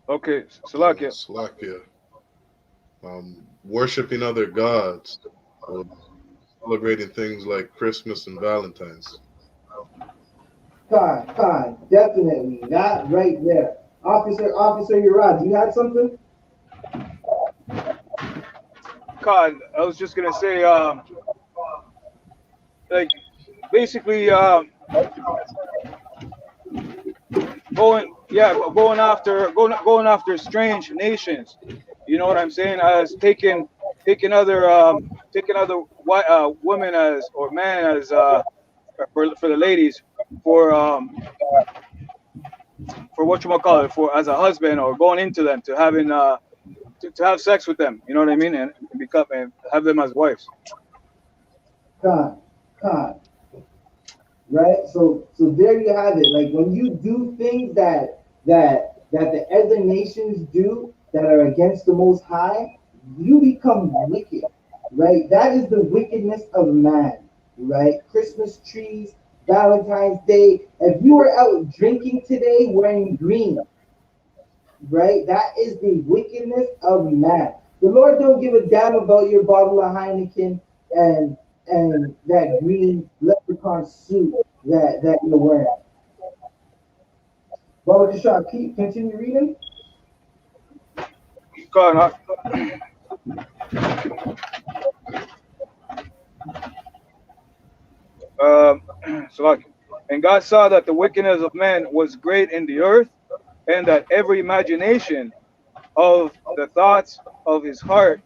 okay, Salakia. Slakia. Worshiping other gods, or celebrating things like Christmas and Valentine's. Definitely that right there. Officer Urad, you had something? God, I was just gonna say, like basically, going after strange nations. You know what I'm saying? As taking other women as or men as for the ladies for what you call it for as a husband or going into them to having to have sex with them. You know what I mean? And become and have them as wives. Con, con. Right? So there you have it. Like when you do things that the other nations do that are against the Most High, you become wicked. Right? That is the wickedness of man. Right? Christmas trees, Valentine's Day. If you were out drinking today wearing green, right? That is the wickedness of man. The Lord don't give a damn about your bottle of Heineken and that green leprechaun suit. that you're wearing. Baba Kashab, keep continue reading. God, um, so like, and God saw that the wickedness of man was great in the earth, and that every imagination of the thoughts of his heart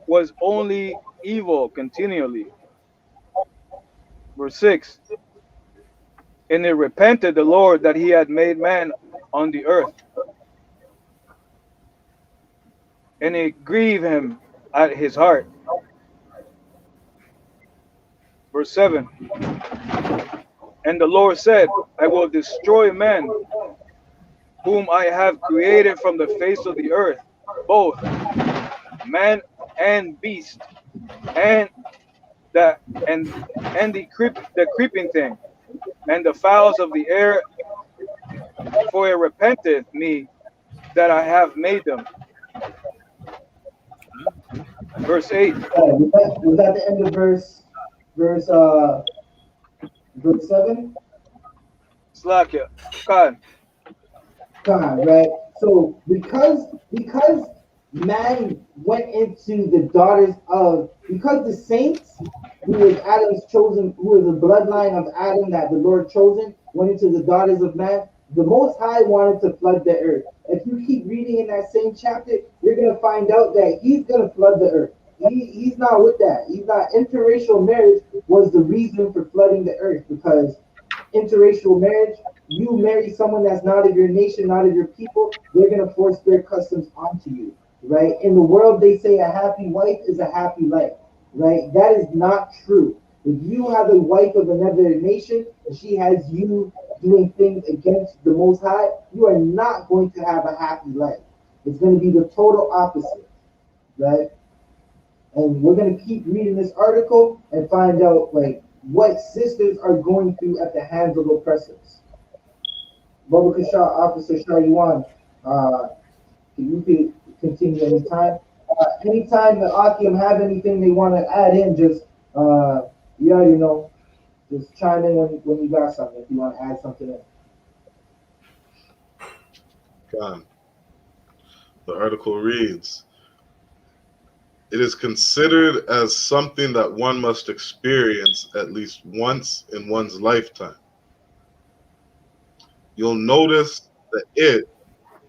was only evil continually. Verse 6. And it repented the Lord that he had made man on the earth, and it grieved him at his heart. Verse 7. And the Lord said, I will destroy man whom I have created from the face of the earth, both man and beast, and the and the creeping thing, and the fowls of the air, for it repenteth me that I have made them. Verse 8. Was that the end of verse verse 7? Slakia. God. God, right? So because man went into the daughters of because the saints, who was Adam's chosen, who was the bloodline of Adam that the Lord chosen, went into the daughters of man, the Most High wanted to flood the earth. If you keep reading in that same chapter, you're gonna find out that he's gonna flood the earth. He's not with that. He's not. Interracial marriage was the reason for flooding the earth, because interracial marriage, you marry someone that's not of your nation, not of your people, they're going to force their customs onto you, right? In the world, they say a happy wife is a happy life, right? That is not true. If you have a wife of another nation and she has you doing things against the Most High, you are not going to have a happy life. It's going to be the total opposite, right? And we're going to keep reading this article and find out like what sisters are going through at the hands of oppressors. Baba Kasha, Officer Shariwan, you can continue anytime. Anytime the Akim have anything they want to add in, just you already know, just chime in when you got something, if you want to add something in. God. The article reads, it is considered as something that one must experience at least once in one's lifetime. You'll notice that it,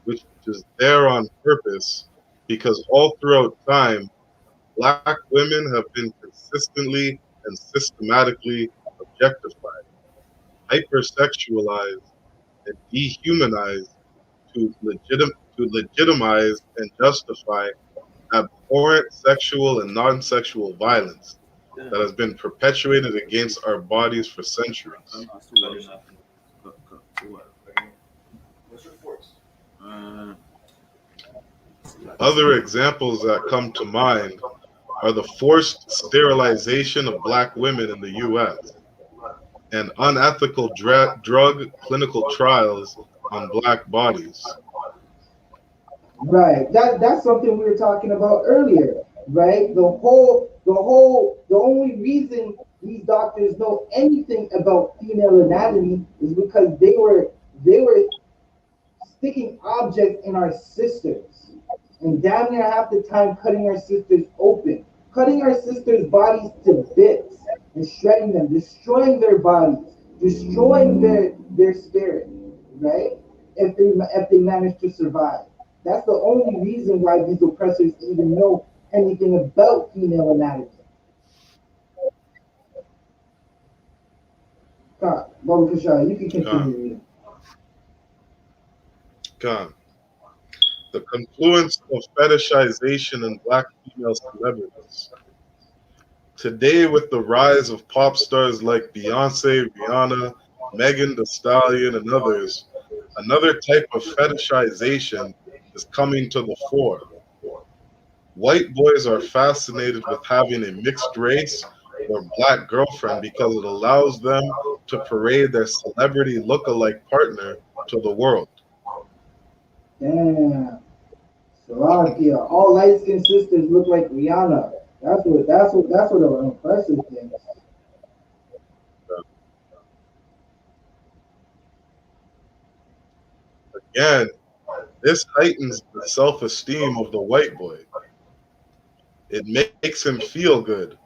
which is there on purpose, because all throughout time, black women have been consistently and systematically objectified, hypersexualized, and dehumanized to legitimize and justify abhorrent sexual and non-sexual violence that has been perpetuated against our bodies for centuries. Other examples that come to mind are the forced sterilization of black women in the U.S. and unethical drug clinical trials on black bodies. Right. That's something we were talking about earlier, right? The only reason these doctors know anything about female anatomy is because they were sticking objects in our sisters, and damn near half the time cutting our sisters open, cutting our sisters' bodies to bits and shredding them, destroying their bodies, destroying their spirit, right? If they manage to survive. That's the only reason why these oppressors even know anything about female anatomy. God, Baba Kashai, you can continue reading. God. The confluence of fetishization in black female celebrities. Today, with the rise of pop stars like Beyonce, Rihanna, Megan Thee Stallion, and others, another type of fetishization is coming to the fore. White boys are fascinated with having a mixed race or black girlfriend because it allows them to parade their celebrity look-alike partner to the world. Damn. Slovakia. All light skinned sisters look like Rihanna. That's what an oppressor thinks. Again, this heightens the self-esteem of the white boy. It makes him feel good.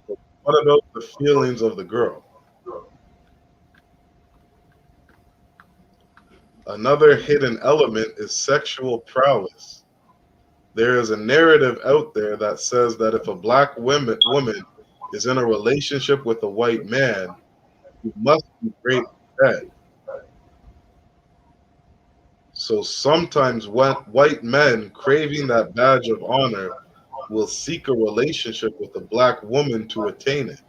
But what about the feelings of the girl? Another hidden element is sexual prowess. There is a narrative out there that says that if a black woman is in a relationship with a white man, he must be great in bed. So sometimes white men craving that badge of honor will seek a relationship with a black woman to attain it.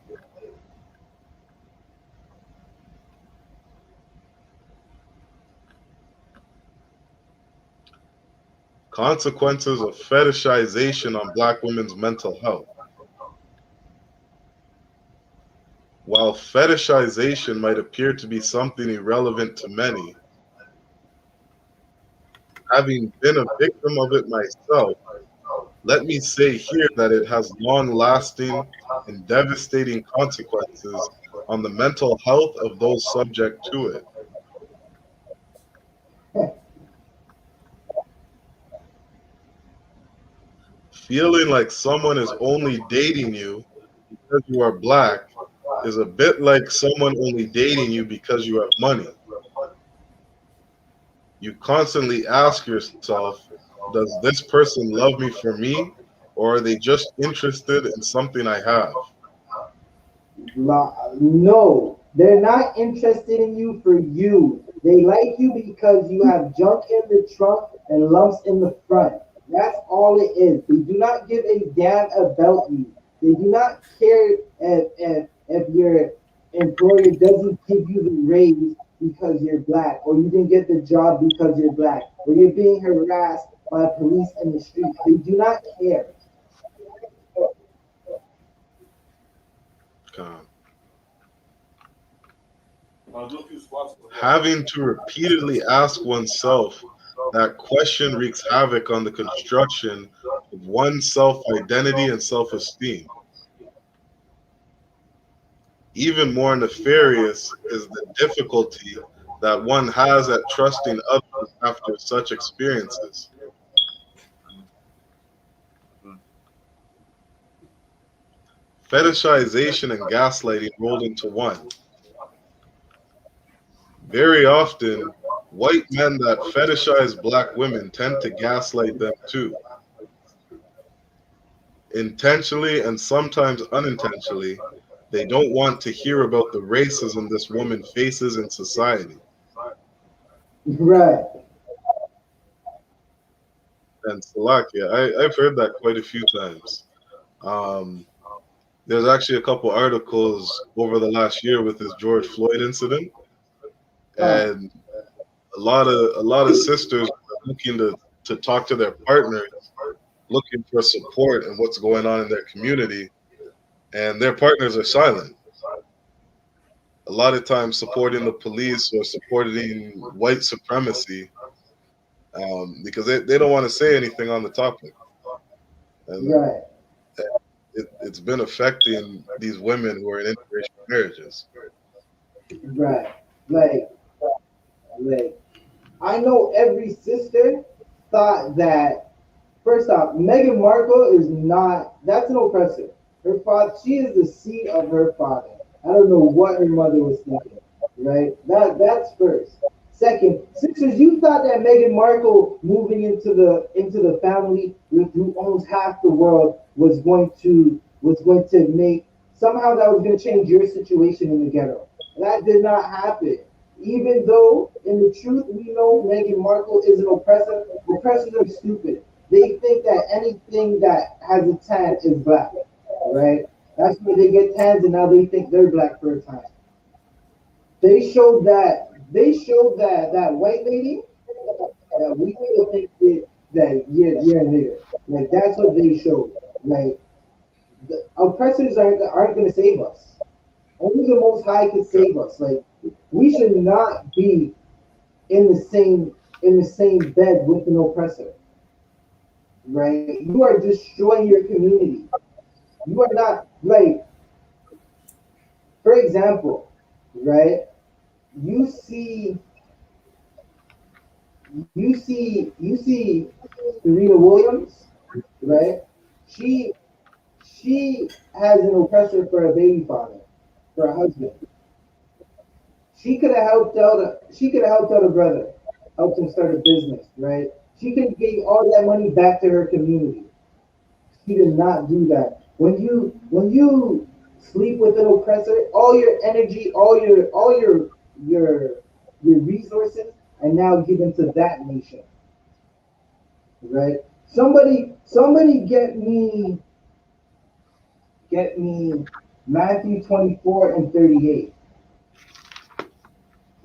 Consequences of fetishization on black women's mental health. While fetishization might appear to be something irrelevant to many, having been a victim of it myself, let me say here that it has long lasting and devastating consequences on the mental health of those subject to it. Feeling like someone is only dating you because you are black is a bit like someone only dating you because you have money. You constantly ask yourself, does this person love me for me, or are they just interested in something I have? No, they're not interested in you for you. They like you because you have junk in the trunk and lumps in the front. That's all it is. They do not give a damn about you. They do not care if your employer doesn't give you the raise because you're black, or you didn't get the job because you're black, or you're being harassed by police in the street. They do not care. Uh, Having to repeatedly ask oneself that question wreaks havoc on the construction of one's self identity and self esteem. Even more nefarious is the difficulty that one has at trusting others after such experiences. Fetishization and gaslighting rolled into one. Very often, white men that fetishize black women tend to gaslight them too. Intentionally and sometimes unintentionally, they don't want to hear about the racism this woman faces in society. Right. And Salakia, I've heard that quite a few times. Um, there's actually a couple articles over the last year with this George Floyd incident, Huh. and a lot of sisters are looking to talk to their partners, looking for support and what's going on in their community, and their partners are silent. A lot of times supporting the police or supporting white supremacy, because they don't want to say anything on the topic. And Right. it's been affecting these women who are in interracial marriages. Right. Like, like, I know every sister thought that, first off, Meghan Markle is not, that's an oppressor. Her father, she is the seed of her father. I don't know what her mother was thinking, right? That's first. Second, sisters, you thought that Meghan Markle moving into the family with who owns half the world was going to make somehow that was going to change your situation in the ghetto. That did not happen. Even though, in the truth, we know Meghan Markle is an oppressor. Oppressors are stupid. They think that anything that has a tan is black, right? That's where they get tans, and now they think they're black for a time. They showed that white lady that we still think that you're a nigger. Like that's what they showed. Like the oppressors aren't gonna save us. Only the Most High can save us. Like we should not be in the same in the same bed with an oppressor, right? You are destroying your community. You are not like, for example, right? You see you see Serena Williams, right? She she has an oppressor for a baby father, for a husband. She could have helped out a brother, helped him start a business, right? She could have gave all that money back to her community. She did not do that. When you sleep with an oppressor, all your energy, all your resources are now given to that nation, right? Somebody get me Matthew 24 and 38,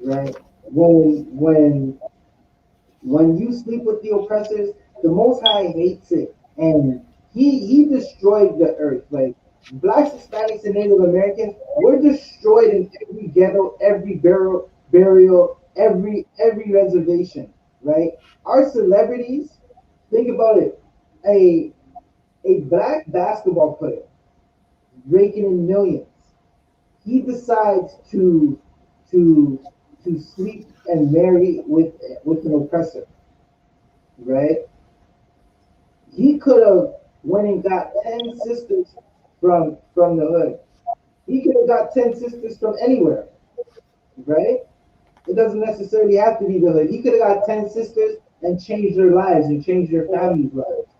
right? When you sleep with the oppressors, the Most High hates it, and he destroyed the earth. Like blacks, Hispanics, and Native Americans, we're destroyed in every ghetto, every burial, every reservation. Right? Our celebrities, think about it. A a black basketball player raking in millions. He decides to to sleep and marry with an oppressor, right? He could have went and got 10 sisters from the hood. He could have got 10 sisters from anywhere, right? It doesn't necessarily have to be the hood. He could have got 10 sisters and changed their lives and changed their families' lives.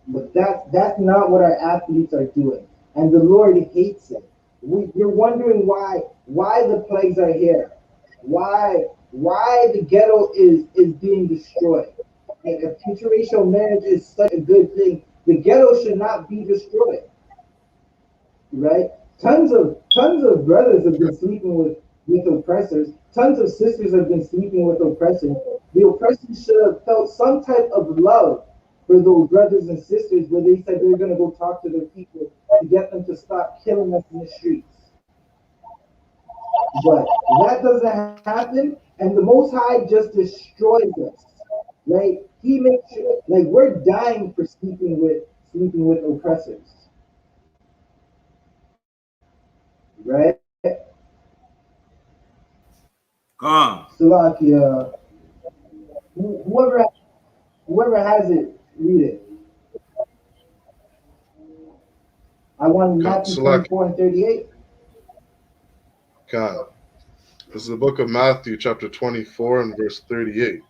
But that's not what our athletes are doing, and the Lord hates it. You're wondering why the plagues are here, why the ghetto is being destroyed. And if interracial marriage is such a good thing, the ghetto should not be destroyed, right? Tons of brothers have been sleeping with oppressors. Tons of sisters have been sleeping with oppressors. The oppressors should have felt some type of love for those brothers and sisters where they said they're going to go talk to their people to get them to stop killing us in the streets. But that doesn't happen, and the Most High just destroys us, right? He makes sure, like we're dying for sleeping with oppressors, right? Come. Salakia, whoever has it, read it. I want God, Matthew Salak, 24 and 38. God. This is the book of Matthew, chapter 24 and verse 38.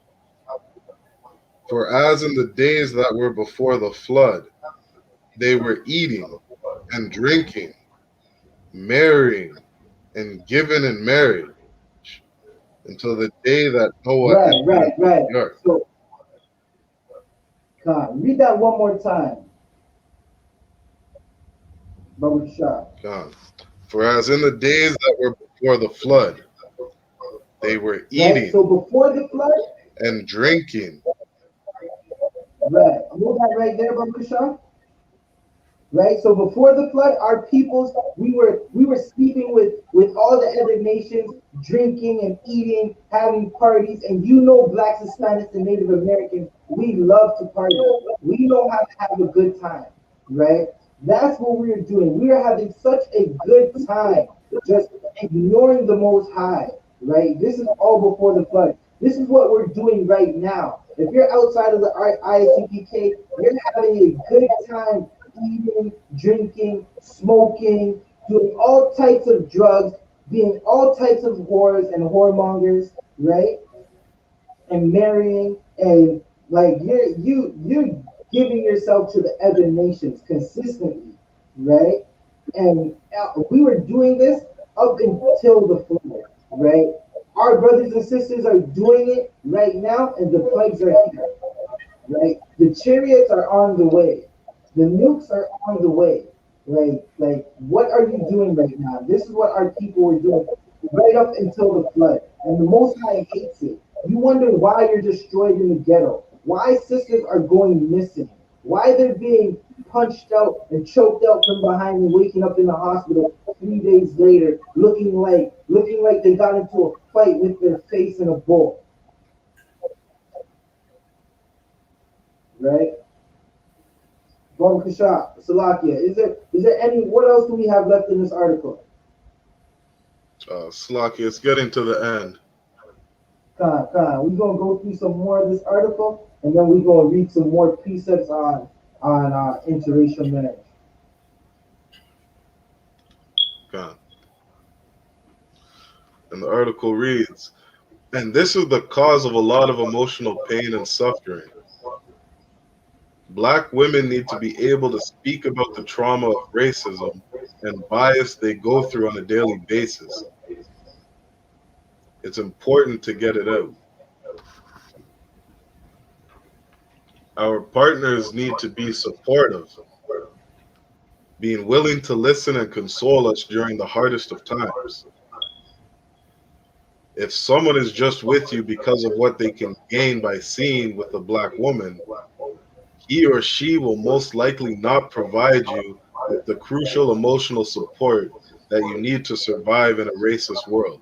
For as in the days that were before the flood, they were eating and drinking, marrying and given in marriage until the day that Noah Right, entered right, into right. the ark. So, Khan, read that one more time, Baba Shah. God. For as in the days that were before the flood, they were Right? eating So before the flood, and drinking. right. Hold that right there, Baba Shah. Right? So before the flood, our peoples, we were sleeping with all the other nations, drinking and eating, having parties, and blacks, Hispanics, and Native Americans, we love to party. We know how to have a good time, right? That's what we are doing. We are having such a good time, just ignoring the Most High, right? This is all before the flood. This is what we're doing right now. If you're outside of the ISUPK, you're having a good time eating, drinking, smoking, doing all types of drugs, being all types of whores and whoremongers, right? And marrying, and like you're giving yourself to the other nations consistently, right? And we were doing this up until the flood, right? Our brothers and sisters are doing it right now, and the plagues are here, right? The chariots are on the way. The nukes are on the way. Like, what are you doing right now? This is what our people were doing right up until the flood. And the Most High hates it. You wonder why you're destroyed in the ghetto, why sisters are going missing, why they're being punched out and choked out from behind and waking up in the hospital 3 days later, looking like they got into a fight with their face in a bowl, right? Baba Kasha, Salakia. Is there any? What else do we have left in this article? Slaki, it's getting to the end. We're gonna go through some more of this article, and then we're gonna read some more precepts on interracial marriage. God. And the article reads, and this is the cause of a lot of emotional pain and suffering. Black women need to be able to speak about the trauma of racism and bias they go through on a daily basis. It's important to get it out. Our partners need to be supportive, being willing to listen and console us during the hardest of times. If someone is just with you because of what they can gain by seeing with a black woman, he or she will most likely not provide you with the crucial emotional support that you need to survive in a racist world.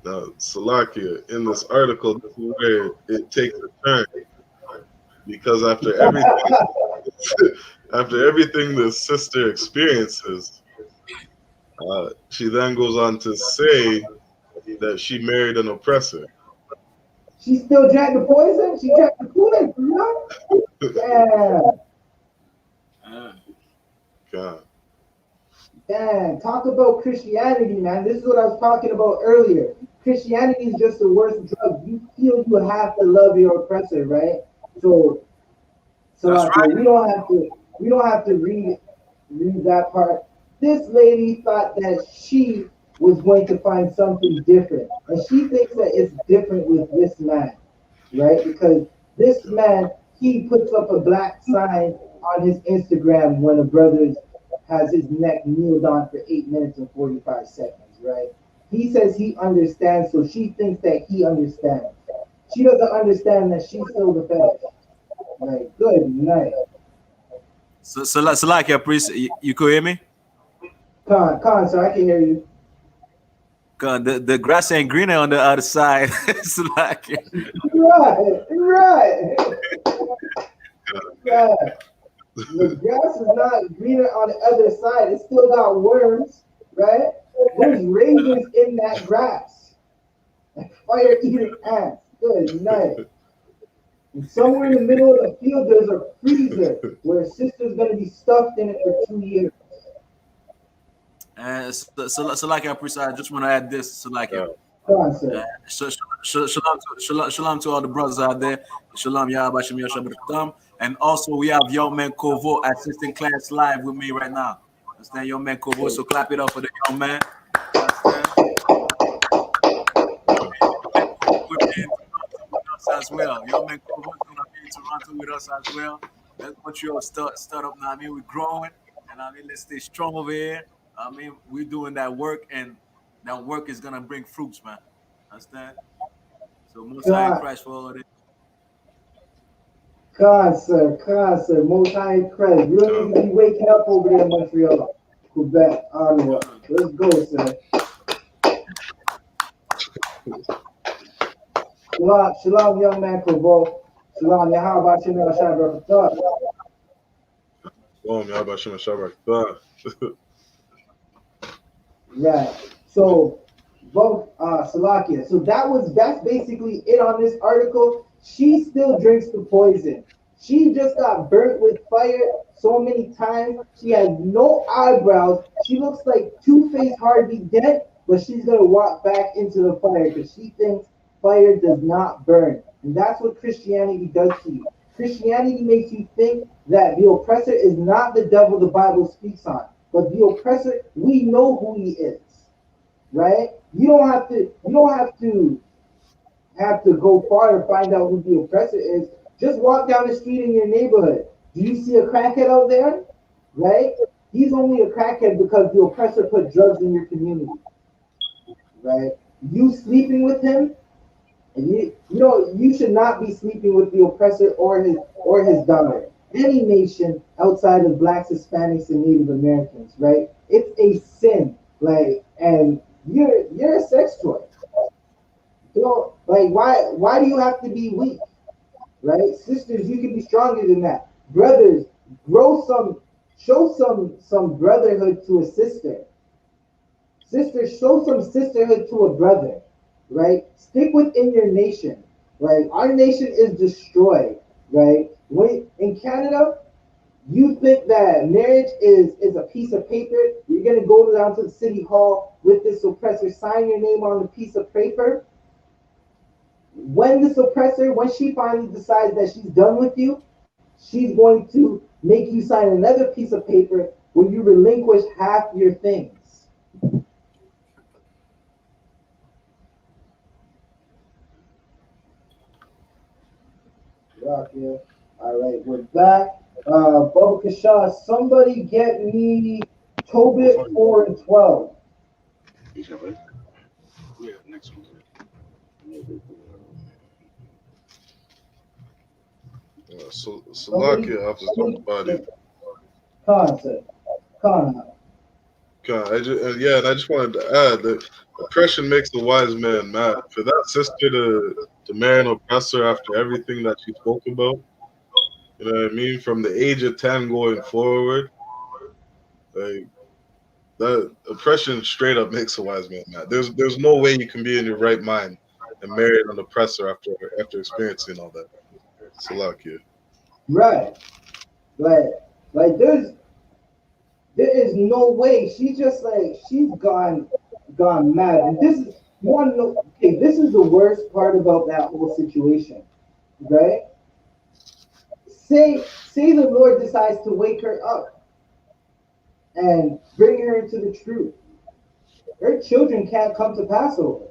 Now, Salakia, in this article, this is where it takes a turn because after everything the sister experiences, she then goes on to say that she married an oppressor. She still drank the poison. She drank the Kool-Aid, you know? Damn. God. Damn, talk about Christianity, man. This is what I was talking about earlier. Christianity is just the worst drug. You feel you have to love your oppressor, right? So That's like, right. we don't have to read that part. This lady thought that she was going to find something different, and she thinks that it's different with this man, right? Because this man, he puts up a black sign on his Instagram when a brother has his neck kneeled on for 8 minutes and 45 seconds, right? He says he understands, so she thinks that he understands. She doesn't understand that she's still the fetish. Like, good night. So like your priest, you could hear me? So I can hear you. The grass ain't greener on the other side. So like, Right. Yeah. The grass is not greener on the other side. It still got worms, right? There's razors in that grass. Fire eating ants. Good night. And somewhere in the middle of the field, there's a freezer where a sister's gonna be stuffed in it for 2 years. so like your priest, I just want to add this. So like, Come on, sir. shalom to all the brothers out there. Shalom, Yahweh Shem Yahshua. And also we have young man Kovo assisting class live with me right now. Understand, young man Kovo. So clap it up for the young man. Understand? With us as well. Young man Kovo is gonna be in Toronto with us as well. Let's Montreal start up now. I mean, we're growing, and I mean, let's stay strong over here. I mean, we're doing that work, and that work is gonna bring fruits, man. Understand? So most high in God, Christ for all of this. sir. Most high Christ. You don't need to be waking up over there in Montreal, Quebec, Ottawa. Let's go, sir. Shalom, young man, Kovo. Shalom, Yahweh Shem Yahshua. Shalom, Yahweh Shem Yahshua. Right. So, both Salakia. So that's basically it on this article. She still drinks the poison. She just got burnt with fire so many times. She has no eyebrows. She looks like Two-Face Harvey Dent, but she's gonna walk back into the fire because she thinks fire does not burn. And that's what Christianity does to you. Christianity makes you think that the oppressor is not the devil the Bible speaks on. But the oppressor, we know who he is, right? You don't have to go far to find out who the oppressor is. Just walk down the street in your neighborhood. Do you see a crackhead out there? Right? He's only a crackhead because the oppressor put drugs in your community. Right? You sleeping with him, and you should not be sleeping with the oppressor or his daughter. Any nation outside of blacks, Hispanics, and Native Americans, right? It's a sin. Like, and you're a sex toy. You know, like why do you have to be weak? Right? Sisters, you can be stronger than that. Brothers, show some brotherhood to a sister. Sister, show some sisterhood to a brother, right? Stick within your nation, right? Our nation is destroyed, right? When in Canada, you think that marriage is a piece of paper. You're gonna go down to the city hall with this oppressor, sign your name on the piece of paper. When this oppressor, when she finally decides that she's done with you, she's going to make you sign another piece of paper where you relinquish half your things. Rock, yeah. All right, we're back. Bubba Kashaw, somebody get me Tobit 4 and 12. Yeah, next one. So Somebody, Salakia after somebody, somebody. Khan said, Khan. God, and I just wanted to add that oppression makes a wise man mad. For that sister to marry an oppressor after everything that she spoke about, you know what I mean? From the age of 10 going forward, like that oppression straight up makes a wise man mad. There's no way you can be in your right mind and marry an oppressor after experiencing all that. Salakia. Right. Like, like there is no way. She's just like she's gone mad. And this is one okay, this is the worst part about that whole situation, right? Say the Lord decides to wake her up and bring her into the truth. Her children can't come to Passover,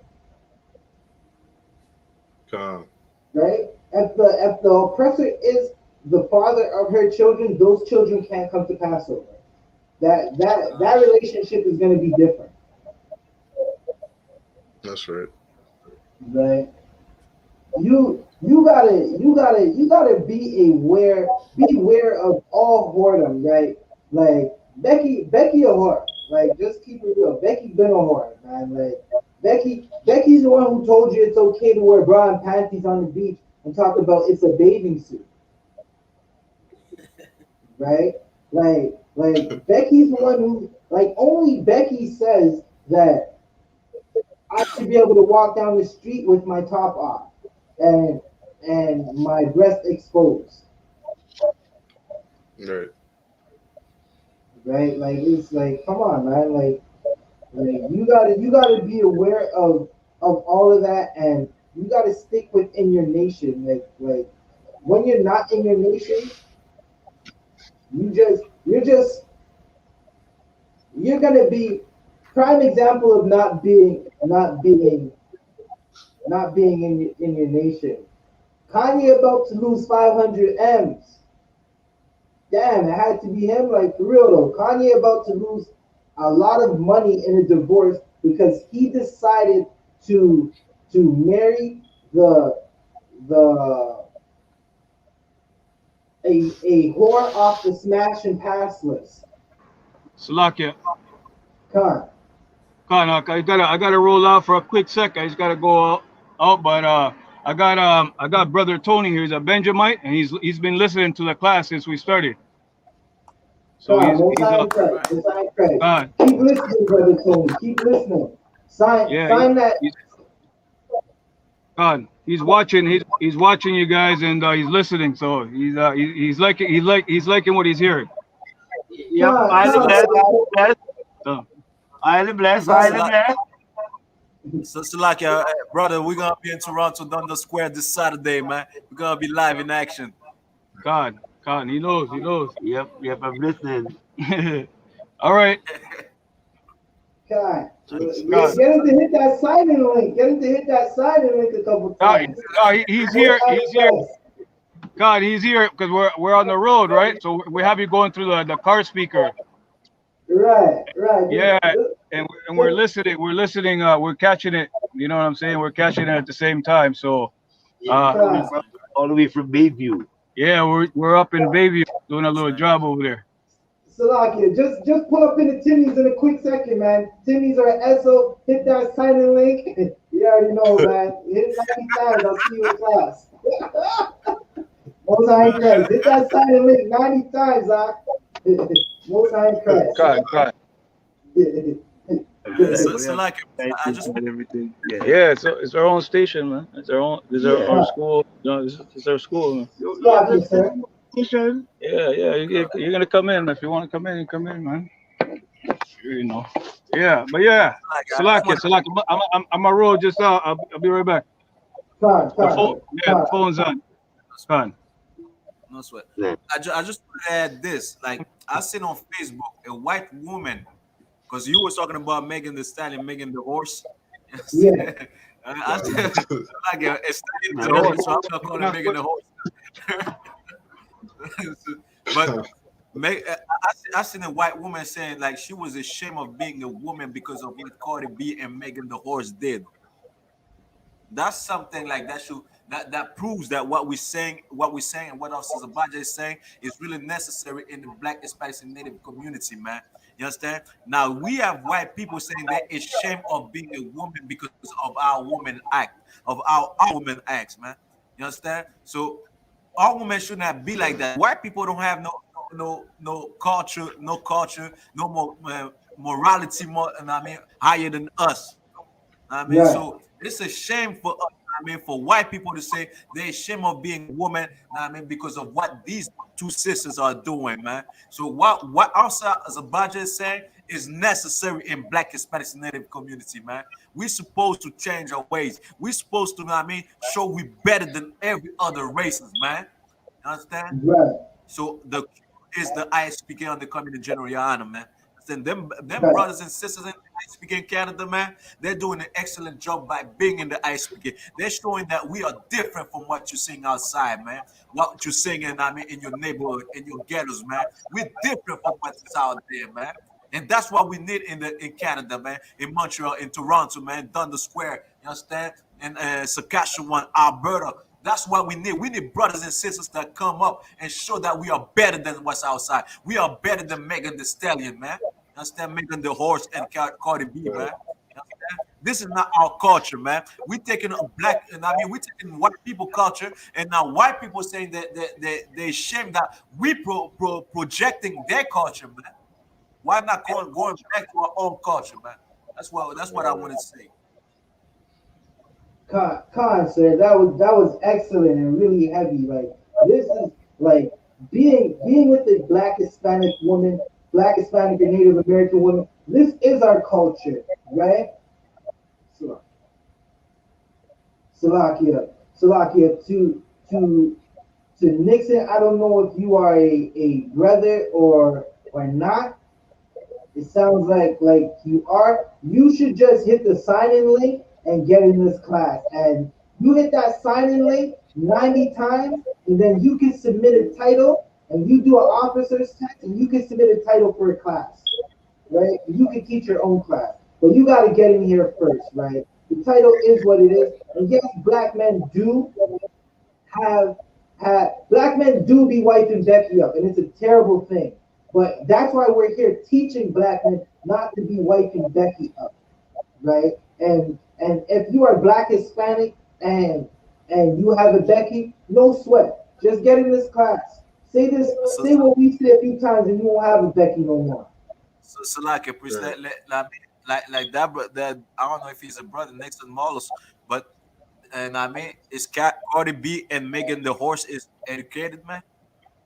Con. right? If the oppressor is the father of her children, those children can't come to Passover. That relationship is going to be different, That's right. right? You gotta beware of all whoredom, right? Like Becky a whore. Like just keep it real. Becky been a whore, man. Like Becky's the one who told you it's okay to wear bra and panties on the beach and talk about it's a bathing suit, right? Like Becky's the one who like only Becky says that I should be able to walk down the street with my top off and my breast exposed, Right. right? Like it's like, come on, man. Like you gotta be aware of all of that, and you gotta stick within your nation. Like when you're not in your nation, you're gonna be prime example of not being in your nation. Kanye about to lose 500 M's. Damn, it had to be him. Like for real though, Kanye about to lose a lot of money in a divorce because he decided to marry the a whore off the smash and pass list. Salakia. Con. I gotta roll out for a quick sec. I just gotta go out, but I got brother Tony here. He's a Benjamite, and he's been listening to the class since we started. So Con, most he's high up. in Christ, most high in Christ. God, Keep listening, brother Tony. Keep listening. yeah, Sign that. he's watching. He's watching you guys, and he's listening. So he's liking what he's hearing. Yep, Con, highly con, blessed, brother highly Tony. blessed, So highly blessed, So, Con. highly Salak, blessed. so Salakia, brother, we're gonna be in Toronto, Dundas Square this Saturday, man. We're gonna be live in action. God, he knows. He knows. Yep, I'm listening. All right, God, God. get him to hit that sign-in link. Get him to hit that sign-in link a couple times. He's Most here. high He's in here. Christ. God, he's here because we're on the road, right? So we have you going through the car speaker. Right. Yeah, Just, and we're just, listening. We're listening. We're catching it. You know what I'm saying? We're catching it at the same time. So, Yeah, uh, God. all the way from Bayview. yeah, we're up in Bayview doing a That's little right. job over there. Salakia, just pull up in the Timmy's in a quick second, man. Timmy's or Esso, hit that sign-in link. You already know, man. Hit it 90 times. I'll see you in class. Most High in Christ. Hit that sign-in link 90 times, huh? Most High in Christ. God. We So have like I just and everything. Yeah, yeah. It's our own station, man. It's our own. It's Yeah. our school. No, it's our school, man. You have Slovakia, the sir. station. Yeah, yeah. You're gonna come in if you want to come in. You come in, man. You know. Yeah, but yeah. like I just Salakia, want Salakia. I'm a road. Just I'll be right back. Con, The con, phone. Yeah, the con. phone's on. Fine. no sweat. Yeah. I just want to add this. Like I seen on Facebook a white woman because you was talking about Megan the Stallion, Megan the horse. Yeah, I said like a stallion is Yeah, a well, horse, so I'm not calling Megan the horse. But I seen a white woman saying like she was ashamed of being a woman because of what Cardi B and Megan the horse did. That's something like that should that proves that what we're saying and what else is Abaja is saying is really necessary in the Black, Hispanic, and Native community, man. You understand? Now we have white people saying they're ashamed of being a woman because of our woman act, of our woman acts, man. You understand? So all women should not be like that. White people don't have no culture, no more morality, more. And I mean, higher than us. I mean, right. so it's a shame for us. I mean, for white people to say they're ashamed of being a woman. I mean, because of what these two sisters are doing, man. So what also as a budget is saying is necessary in Black, Hispanic, and Native community, man. We're supposed to change our ways. We're supposed to, I mean, show we better than every other races, man. You understand? Right, So the is the ISPK on the coming in General YAHANNA, man. Then them right, brothers and sisters in the ISPK in Canada, man, they're doing an excellent job by being in the ISPK. They're showing that we are different from what you're seeing outside, man. What you're seeing in, I mean, in your neighborhood, in your ghettos, man. We're different from what's out there, man. And that's what we need in Canada, man, in Montreal, in Toronto, man, Dundas Square, you understand? In Saskatchewan, Alberta. That's what we need. We need brothers and sisters that come up and show that we are better than what's outside. We are better than Megan the Stallion, man. You understand? Megan the horse and Cardi B, man. You understand? This is not our culture, man. We taking a black, and I mean, we taking white people culture, and now white people saying that they shame that we projecting their culture, man. Why not going back to our own culture, man? That's what I want to say. con, sir. That was excellent and really heavy. Like this is like being with a Black Hispanic woman, Black Hispanic and Native American woman. This is our culture, right? So, Salakia, to Nixon. I don't know if you are a brother or not. It sounds like you are. You should just hit the sign-in link and get in this class. And you hit that sign-in link 90 times, and then you can submit a title, and you do an officer's test, and you can submit a title for a class, right? You can teach your own class, but you got to get in here first, right? The title is what it is, and yes, have black men do be wiping Becky up, and it's a terrible thing. But that's why we're here teaching black men not to be wiping Becky up, right? And if you are Black Hispanic and you have a Becky, no sweat. Just get in this class. So, Say what we said a few times, and you won't have a Becky no more. so like a priest, Right. like that, but that I don't know if he's a brother next to Marlos, but and I mean, is Cardi B and Megan the horse is educated, man?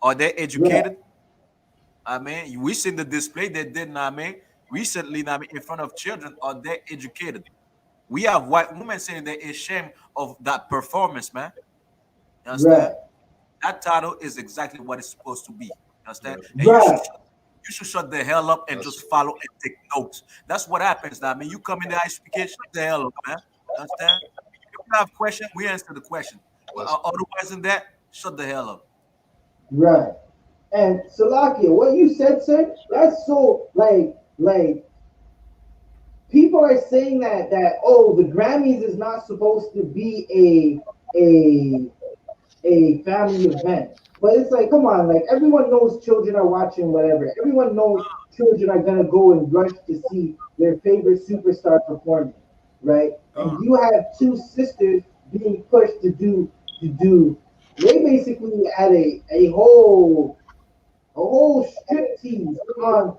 Are they Right, educated? I mean, we seen the display they did, I mean, recently, I mean, in front of children. Are they educated? We have white women saying they're ashamed of that performance, man. You understand? right, That title is exactly what it's supposed to be. You understand? Right. And you should right, you should shut the hell up and That's just follow and take notes. That's what happens now. I mean, you come in the ISUPK, shut the hell up, man. You understand? If you have a question, we answer the question. But that's otherwise than that, shut the hell up. right. And Salakia, what you said, sir, that's so like people are saying that oh, the Grammys is not supposed to be a family event. But it's like, come on, like everyone knows children are watching whatever. Everyone knows children are gonna go and rush to see their favorite superstar performing, right? And you have two sisters being pushed to do. They basically had a whole strip tease on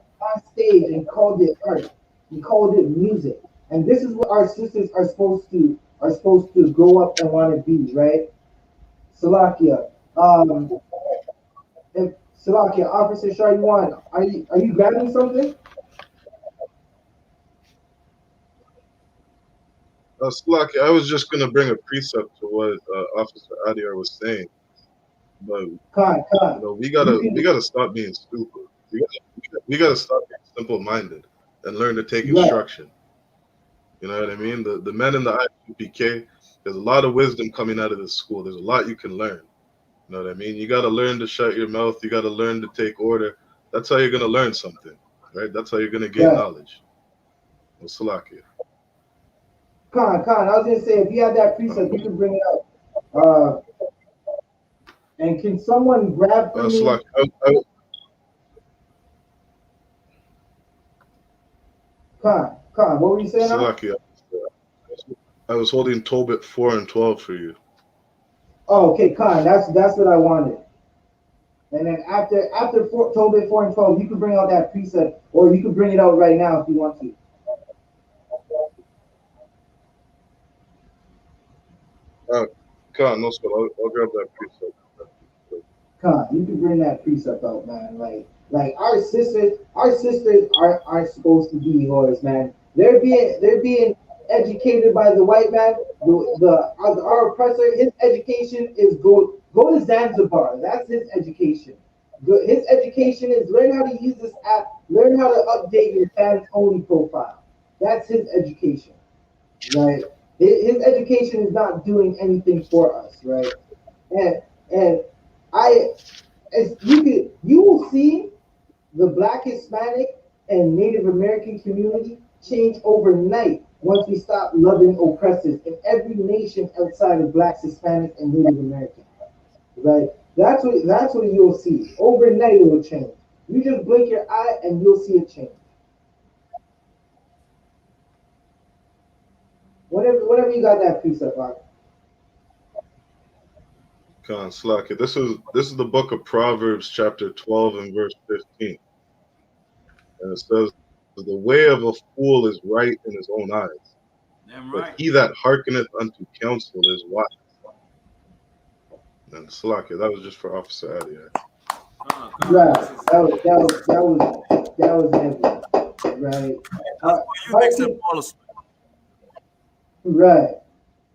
stage and called it art. He called it music. And this is what our sisters are supposed to grow up and want to be, right? Salakia. If Salakia, Officer Shariwan, are you grabbing something? Slaki, I was just gonna bring a precept to what Officer Adiar was saying, but Khan, we you gotta can. we gotta stop being stupid. We gotta stop being simple-minded and learn to take Right. instruction. You know what I mean? The men in the I.S.U.P.K. There's a lot of wisdom coming out of this school. There's a lot you can learn. You know what I mean? You gotta learn to shut your mouth. You gotta learn to take order. That's how you're gonna learn something, right? That's how you're gonna gain Right. knowledge. Well, Salakia. Khan. I was gonna say if you have that precept, you can bring it up. And can someone grab for me? Salakia. Khan, what were you saying now? Salakia. I was holding Tobit 4 and 12 for you. Oh, okay, Khan. That's what I wanted. And then after Tobit 4 and 12, you can bring out that precept, or you can bring it out right now if you want to. Uh, Khan, no sweat. I'll grab that precept. Khan, you can bring that precept out, man. Like our sisters aren't supposed to be whores, man. They're being educated by the white man. Our oppressor, his education is go to Zanzibar. That's his education. His education is learn how to use this app, learn how to update your fans only profile. That's his education, right? His education is not doing anything for us, right? And and I as you will see the Black, Hispanic, and Native American community change overnight once we stop loving oppressors in every nation outside of Blacks, Hispanics, and Native Americans. Right? That's what you'll see. Overnight it will change. You just blink your eye and you'll see it change. Whenever you got that precept on. Khan, Slack. This is the book of Proverbs, chapter 12 and verse 15. And it says, the way of a fool is right in his own eyes, Damn but right. he that hearkeneth unto counsel is wise. And Slack, that was just for Officer Adia. Right. This is That was heavy. Right. that's Heart, for you next to hearken, Paulus. right.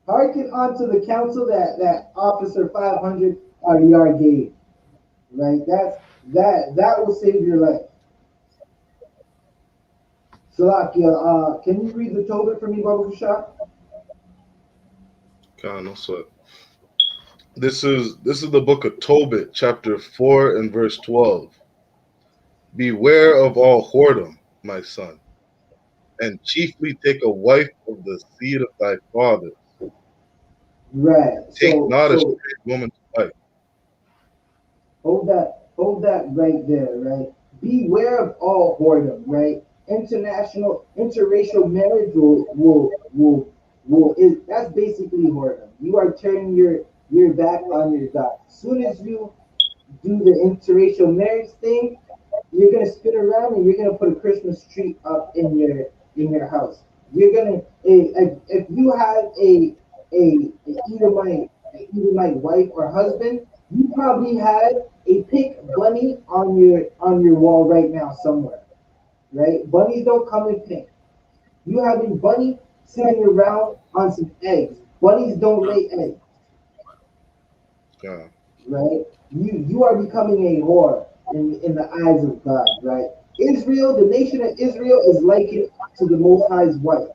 Hearken onto the counsel that Officer 500 RDR gave. Right. That will save your life. Salakia, can you read the Tobit for me, Baba Kushak? Khan, no sweat. This is the book of Tobit, chapter 4 and verse 12. Beware of all whoredom, my son, and chiefly take a wife of the seed of thy father. Right. Take So not a so strange woman to wife. hold that right there, right? Beware of all whoredom, right? Interracial marriage that's basically whoredom. You are turning your back on your God. As soon as you do the interracial marriage thing, you're gonna spin around and you're gonna put a Christmas tree up in your house. You're gonna if you have a Edomite wife or husband, you probably had a pink bunny on your wall right now somewhere, right? Bunnies don't come in pink. You have a bunny sitting around on some eggs. Bunnies don't lay eggs, Khan, right? You are becoming a whore in the eyes of God, right? Israel, the nation of Israel, is likened to the Most High's wife.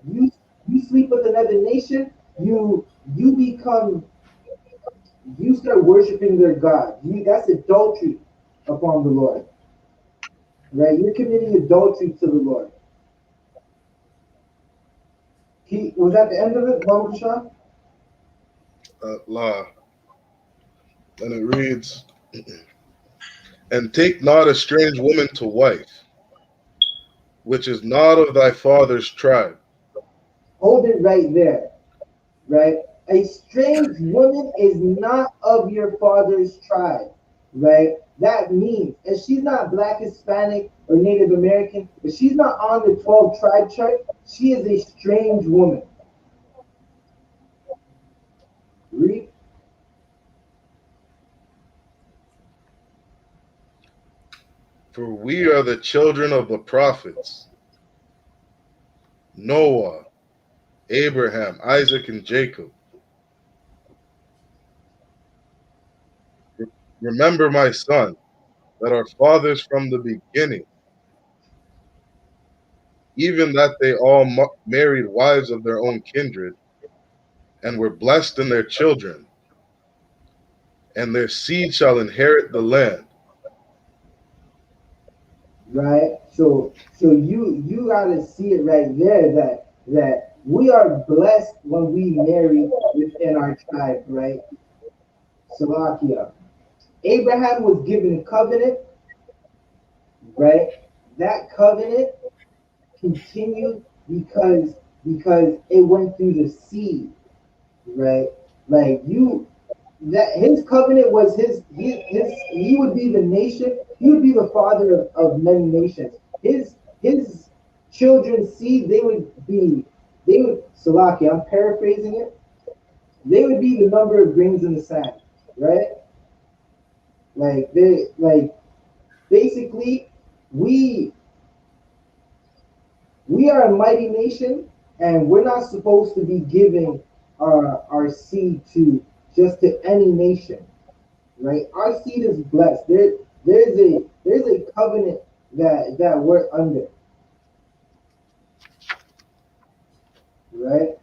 You you sleep with another nation, you become you start worshiping their God. That's adultery upon the Lord, right? You're committing adultery to the Lord. Was that the end of it, Baba Shah? La. And it reads, and take not a strange woman to wife, which is not of thy father's tribe. Hold it right there, right? A strange woman is not of your father's tribe, right? that means, and she's not black, Hispanic, or Native American, if she's not on the 12 tribe chart, she is a strange woman. Read. For we are the children of the prophets Noah, Abraham, Isaac, and Jacob. Remember, my son, that our fathers from the beginning, even that they all married wives of their own kindred, and were blessed in their children, and their seed shall inherit the land. Right? So you gotta see it right there that we are blessed when we marry within our tribe, right? Salakia. Abraham was given a covenant, right? That covenant continued because it went through the seed, right? Like you that his covenant was he would be the nation, he would be the father of many nations. His children's seed, they would Salaki, I'm paraphrasing it, they would be the number of grains in the sand, right? Like basically we we are a mighty nation, and we're not supposed to be giving our seed to just to any nation, right? Our seed is blessed. There's a covenant that we're under, right?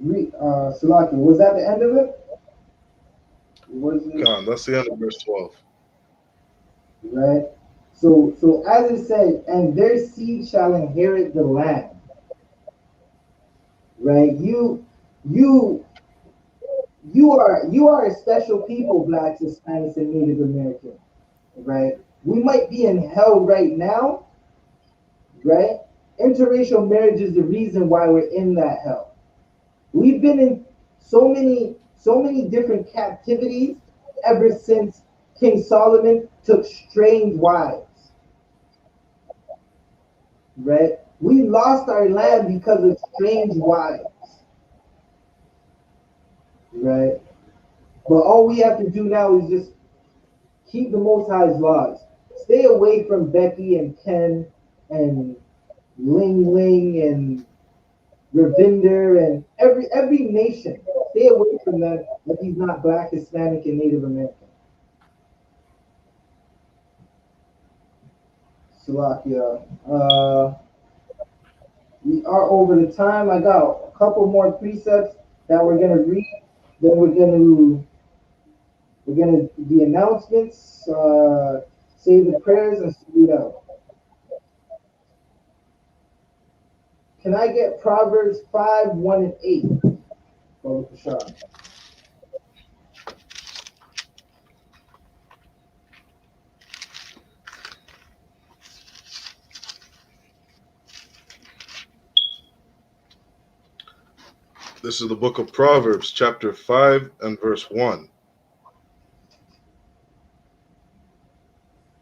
Salaki, was that the end of it? Was it Come, that's the end of verse 12. right? So as it said, and their seed shall inherit the land, right? You you are a special people, blacks, Hispanics, and Native Americans, right? We might be in hell right now, right? Interracial marriage is the reason why we're in that hell. We've been in so many different captivities ever since King Solomon took strange wives, right? We lost our land because of strange wives, right? But all we have to do now is just keep the Most High's laws. Stay away from Becky and Ken and Ling Ling and Ravinder and every nation. Stay away from them if he's not black, Hispanic, and Native American. Salakia. We are over the time. I got a couple more precepts that we're gonna read. Then we're gonna the announcements, say the prayers, and speed out. Can I get Proverbs 5, 1, and 8? Brother Prashad. This is the book of Proverbs, chapter 5 and verse 1.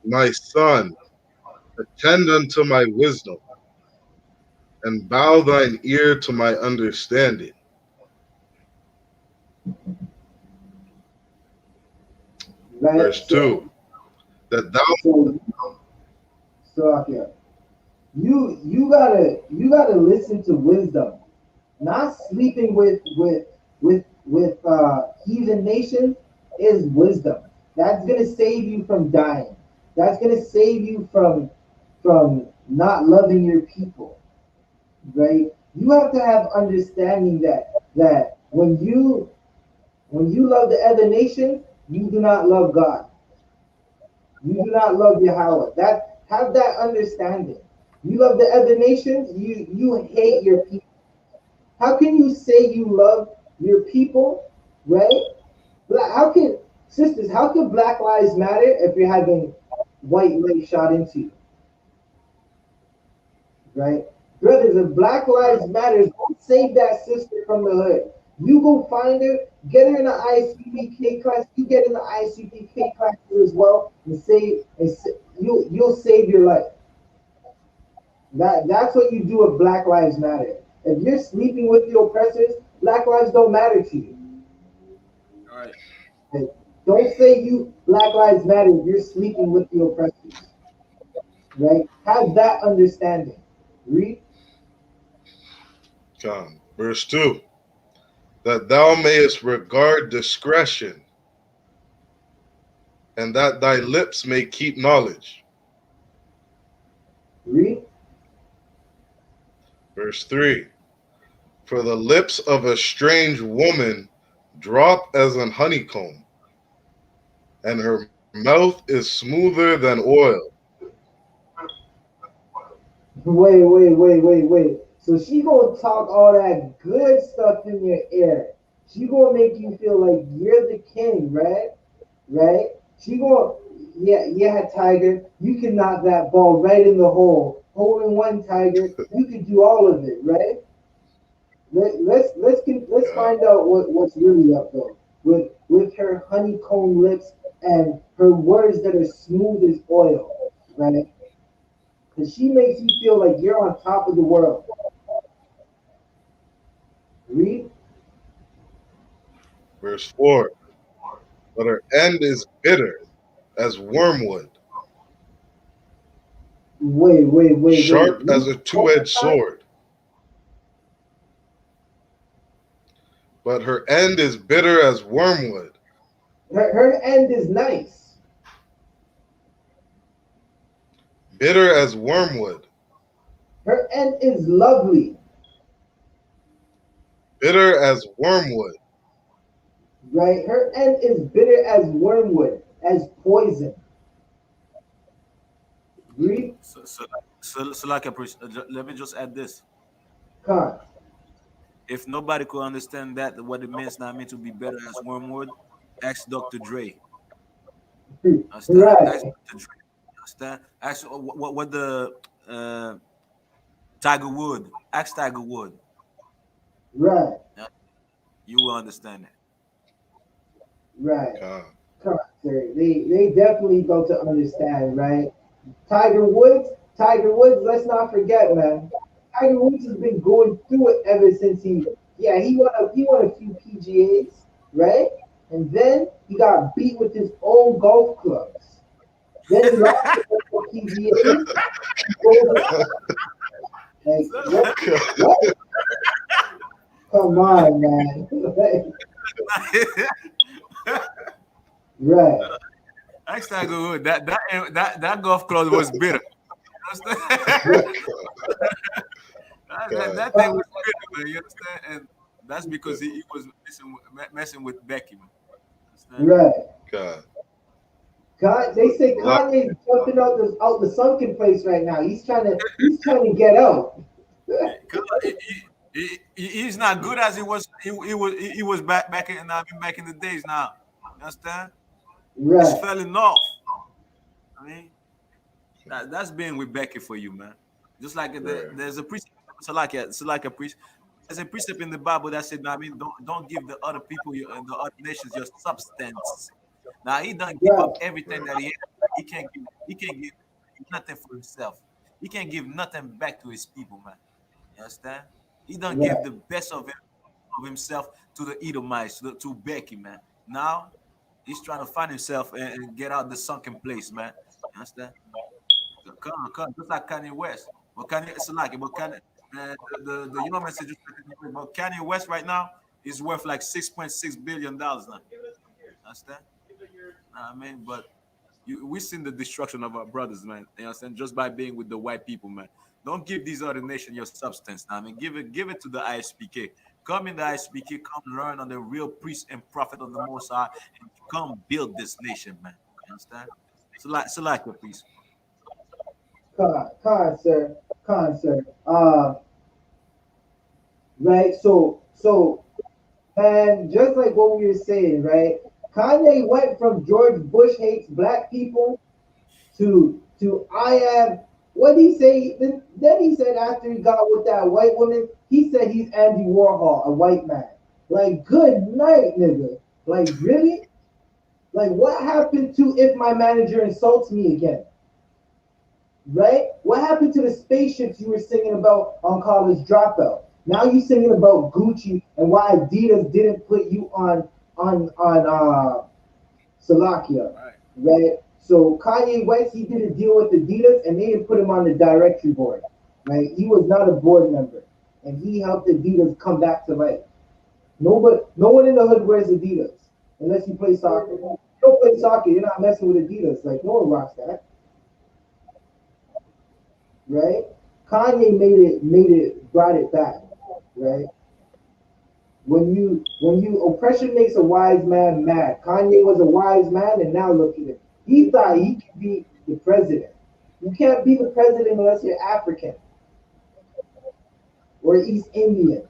My son, attend unto my wisdom, and bow thine ear to my understanding. Right? Verse 2. That thou So Salakia. You gotta listen to wisdom. Not sleeping with heathen nations is wisdom. That's gonna save you from dying. That's gonna save you from not loving your people, right? You have to have understanding that when you love the other nation, you do not love God. You do not love Yahweh. That have that understanding. You love the other nations, you hate your people. How can you say you love your people, right? How can sisters? How can Black Lives Matter if you're having white light shot into you, right? Brothers, if Black Lives Matters, don't save that sister from the hood. You go find her, get her in the ISUPK class. You get in the ISUPK class as well, and you'll save your life. That's what you do with Black Lives Matter. If you're sleeping with the oppressors, Black lives don't matter to you. All right. Like, don't say you Black Lives Matter if you're sleeping with the oppressors. Right? Have that understanding. Read. Come. Verse 2. That thou mayest regard discretion, and that thy lips may keep knowledge. Read. Verse 3. For the lips of a strange woman drop as an honeycomb, and her mouth is smoother than oil. Wait. So she gonna talk all that good stuff in your ear. She gonna make you feel like you're the king, right? Right? She gonna, yeah, Tiger. You can knock that ball right in the hole. Hole in one, Tiger. You can do all of it, right? Let's God. find out what's really up though. With her honeycomb lips and her words that are smooth as oil, right? Because she makes you feel like you're on top of the world. Read. Verse 4. But her end is bitter as wormwood, Wait. sharp as Read a one more two-edged time. sword. But her end is bitter as wormwood, Her end is nice. bitter as wormwood, Her end is lovely, bitter as wormwood. right? Her end is bitter as wormwood, as poison. Read. So like let me just add this. Con. If nobody could understand that, what it means not mean to be better as wormwood, ask Dr. Dre. Understand? Ask Right, Dr. Dre. Understand? Ask what the Tiger Wood. Ask Tiger Wood. right, Yeah, you will understand it. right. God. Con, sir. They definitely go to understand, right? Tiger Woods, Tiger Woods, let's not forget, man. Tiger Woods has been going through it ever since he won a few PGAs, right? And then he got beat with his own golf clubs. Then he lost a couple PGAs. He goes like, what? Come on, man. Like, right, Ask Tiger Wood. That golf club was bitter. Understand? God. That thing was bitter, man. You understand? And that's because he was messing with Becky, man. Understand? right. God. They say Like, Kanye's jumping out the sunken place right now. He's trying to get out. 'Cause he's not good as he was back in back in the days now. You understand? He's Right, falling off. I mean, that's being with Becky for you, man. Just like right. there's a precept, so like a priest. There's a precept in the Bible that said, I mean, don't give the other people, the other nations, your substance. Now he done give right, up everything Right. that he had. He can't give nothing for himself. He can't give nothing back to his people, man. You understand? He don't give right, the best of himself to the Edomites, to Becky, man. Now he's trying to find himself and get out the sunken place, man. You understand? Come, just like Kanye West. But Kanye, it's like, but Kanye, the young man said just like Kanye West, but Kanye West right now is worth like $6.6 billion now. Understand? I mean, but we seen the destruction of our brothers, man. You understand? Just by being with the white people, man. Don't give these other nations your substance. Now. I mean, give it to the ISPK. Come in the ISPK, come learn on the real priest and prophet of the Most High, and come build this nation, man. You understand? So like your please. sir, sir. Right. So, man, just like what we were saying, right? Kanye went from George Bush hates black people to I am. What did he say? Then he said after he got with that white woman, he said he's Andy Warhol, a white man. Like, good night, nigga. Like, really? Like, what happened to if my manager insults me again? Right? What happened to the spaceships you were singing about on College Dropout? Now you singing about Gucci and why Adidas didn't put you on Salakia, Right. right? So Kanye West, he did a deal with Adidas, and they didn't put him on the directory board, right? He was not a board member, and he helped Adidas come back to life. No one in the hood wears Adidas unless you play soccer. If you don't play soccer, you're not messing with Adidas. Like, no one rocks that, right? Kanye brought it back, right? When you oppression makes a wise man mad. Kanye was a wise man, and now look at him. He thought he could be the president. You can't be the president unless you're African or East Indian.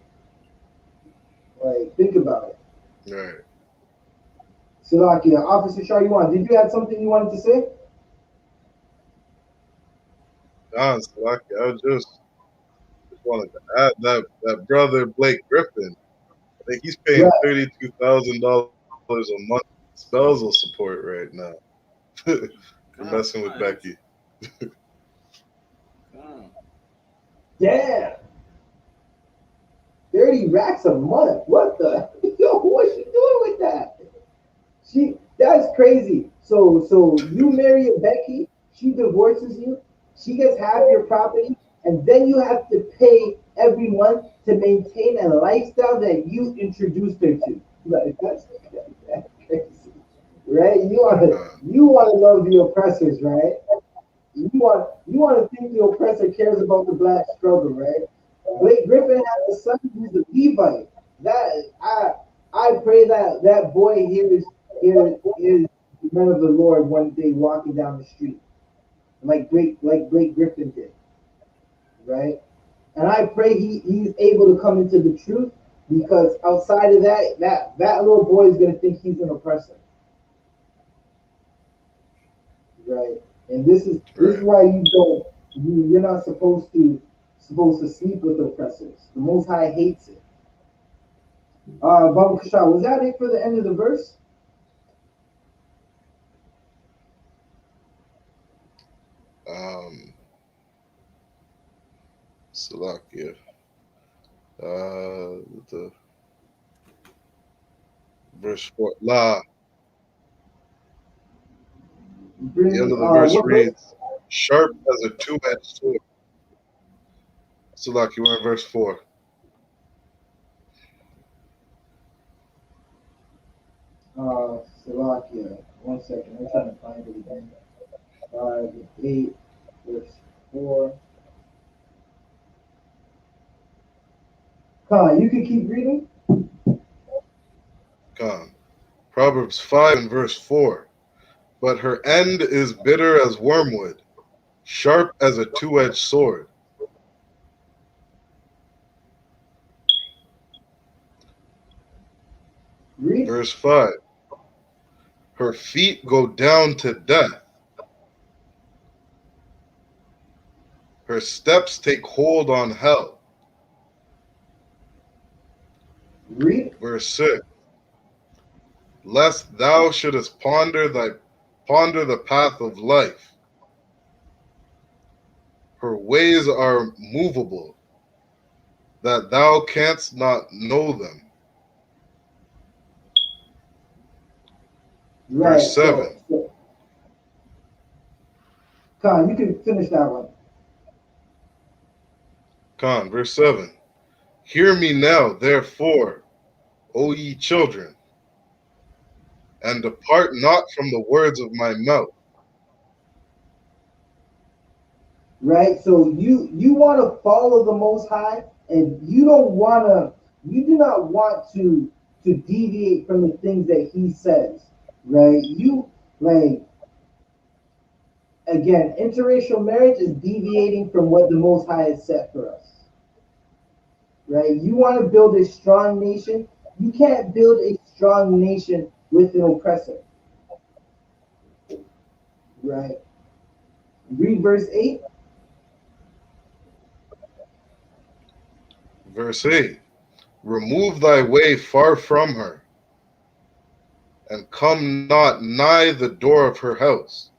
Like, think about it. Right. Salakia, Officer Shariwan, did you have something you wanted to say? Don Salaki, I just wanted to add that brother Blake Griffin. I think he's paying Right. $32,000 a month spousal support right now for Come messing with on. Becky. Come. Damn. 30 racks a month. What the? Yo, what's she doing with that? That's crazy. So you marry a Becky, she divorces you, she gets half your property, and then you have to pay every month to maintain a lifestyle that you introduced her to. Like, that's crazy. Right? God. You wanna love the oppressors, right? You want to think the oppressor cares about the black struggle, right? Blake Griffin has a son who's a Levite. That I pray that that boy hears the men of the Lord one day walking down the street, like Blake Griffin did, right? And I pray he's able to come into the truth, because outside of that little boy is gonna think he's an oppressor, right? And this is Right. why you're not supposed to sleep with oppressors. The Most High hates it. Baba Kasha, was that it for the end of the verse? Um, Salakia. The verse 4. La. The end Bring of the verse what verse? reads, sharp as a two-edged sword. Salakia, we're in verse 4. Salakia. 1 second. I'm trying to find it again. 8, verse 4. Khan, you can keep reading. Come. Proverbs 5 and verse 4. But her end is bitter as wormwood, sharp as a two-edged sword. Read. Verse 5. Her feet go down to death. Her steps take hold on hell. Read. Verse 6. Lest thou shouldest ponder the path of life. Her ways are movable, that thou canst not know them. Verse Right. 7. Khan, you can finish that one. Verse 7. Hear me now, therefore, O ye children, and depart not from the words of my mouth. Right? So you want to follow the Most High, and you do not want to deviate from the things that He says, right? You like again, interracial marriage is deviating from what the Most High has set for us, right? You want to build a strong nation. You can't build a strong nation with an oppressor, right? Read verse 8. Verse 8. Remove thy way far from her, and come not nigh the door of her house.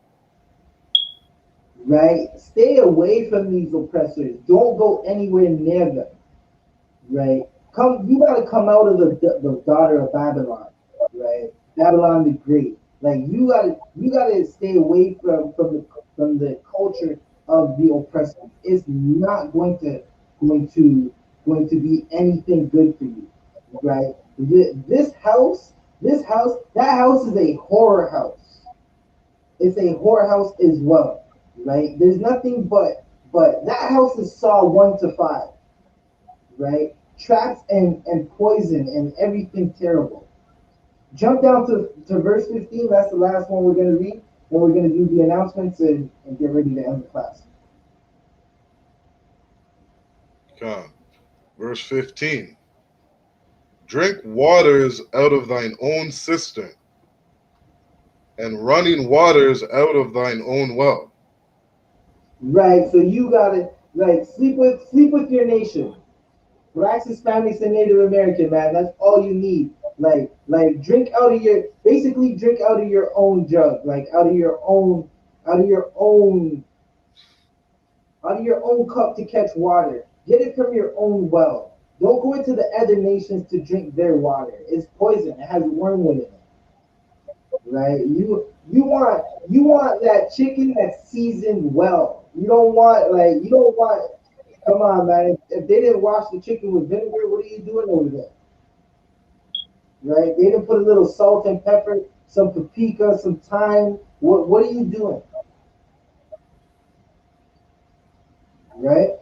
Right? Stay away from these oppressors. Don't go anywhere near them. Right? You gotta come out of the daughter of Babylon, right? Babylon the Great. Like you gotta stay away from the culture of the oppressors. It's not going to going to be anything good for you, right? This house, that house is a horror house. It's a whorehouse as well, right? There's nothing but that house is Saw 1 to 5, right? Traps and poison and everything terrible. Jump down to verse 15. That's the last one we're gonna read. Then we're gonna do the announcements and get ready to end the class. Come. Verse 15. Drink waters out of thine own cistern, and running waters out of thine own well. Right. So you gotta like sleep with your nation. Blacks, Hispanics, and Native American, man. That's all you need. Like drink out of your basically drink out of your own jug, like out of your own out of your own cup to catch water. Get it from your own well. Don't go into the other nations to drink their water. It's poison. It has wormwood in it. Right? You want that chicken that's seasoned well. You don't want. Come on, man. If they didn't wash the chicken with vinegar, what are you doing over there? Right? They didn't put a little salt and pepper, some paprika, some thyme. What are you doing? Right?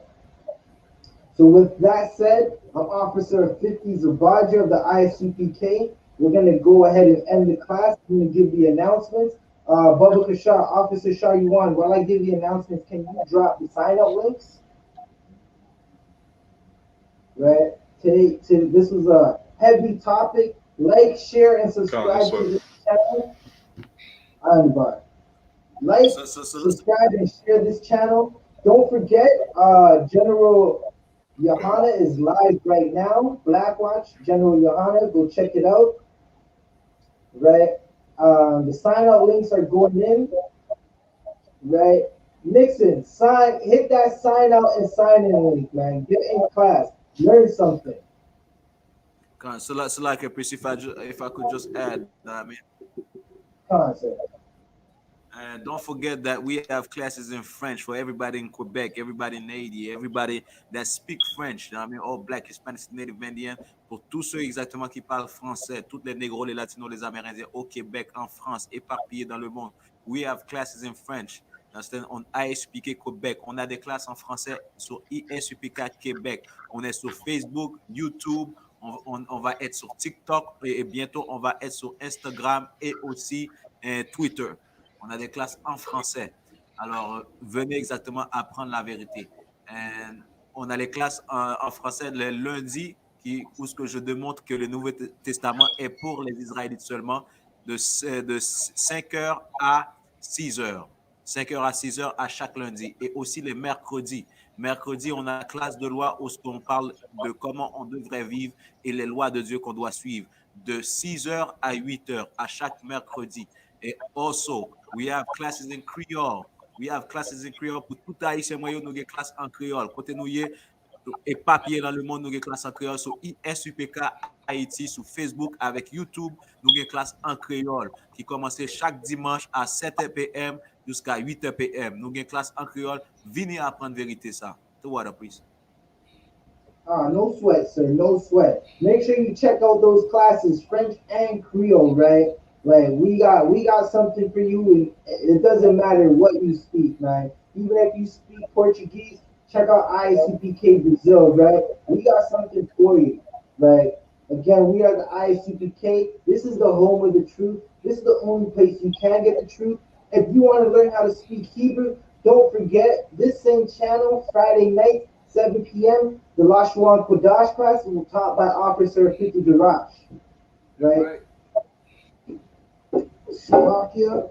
So with that said, I'm Officer 50 Zabaja of the ISUPK. We're gonna go ahead and end the class. I'm gonna give the announcements. Bubba Kasha, Officer Shah Yuan, while I give the announcements, can you drop the sign up links? Right? This was a heavy topic. Like, share, and subscribe to this channel. Anbar. Like, So listen. subscribe, and share this channel. Don't forget, General YAHANNA is live right now. Black Watch, General YAHANNA. Go check it out. Right? The sign up links are going in. Right? Nixon, hit that sign out and sign in link, man. Get in class. Learn something. So like, if I could just add, I mean, Concept. and don't forget that we have classes in French for everybody in Quebec, everybody in Haiti, everybody that speak French. I mean, all black, Hispanics, native Indiens, pour tous ceux exactement qui parlent français, tous les négros, les latinos, les amérindiens au Québec, en France, éparpillés dans le monde. We have classes in French. Understand? On I.S.U.P.K Québec. On a des classes en français sur I.S.U.P.K Québec. On est sur Facebook, YouTube. On va être sur TikTok et bientôt on va être sur Instagram et aussi Twitter. On a des classes en français. Alors, venez exactement apprendre la vérité. And on a les classes en français le lundi, où ce que je démontre que le Nouveau Testament est pour les Israélites seulement, de 5 heures à 6 heures. 5 heures à 6 heures à chaque lundi. Et aussi les mercredis. Mercredi, on a classe de loi où on parle de comment on devrait vivre et les lois de Dieu qu'on doit suivre. De 6 heures à 8 heures à chaque mercredi. Et also, we have classes in Creole. We have classes in Creole pour tout haïtien moyen, nous avons classe en créole. Côté nous et papier dans le monde, nous avons classe en créole sur ISUPK Haïti sur Facebook avec YouTube, nous avons classe en créole qui commence chaque dimanche à 7h p.m. jusqu'à 8h p.m. Nous avons classe en créole. Venez apprendre vérité ça. To what up, please? No sweat, sir. No sweat. Make sure you check out those classes, French and Creole, right? Like we got something for you, and it doesn't matter what you speak, man. Even if you speak Portuguese, check out I.S.U.P.K Brazil, right? We got something for you. Like again, we are the I.S.U.P.K. This is the home of the truth. This is the only place you can get the truth. If you want to learn how to speak Hebrew, don't forget this same channel Friday night, 7 p.m. The Lashuan Kodash class will taught by Officer 50 Darash. Right? Slovakia.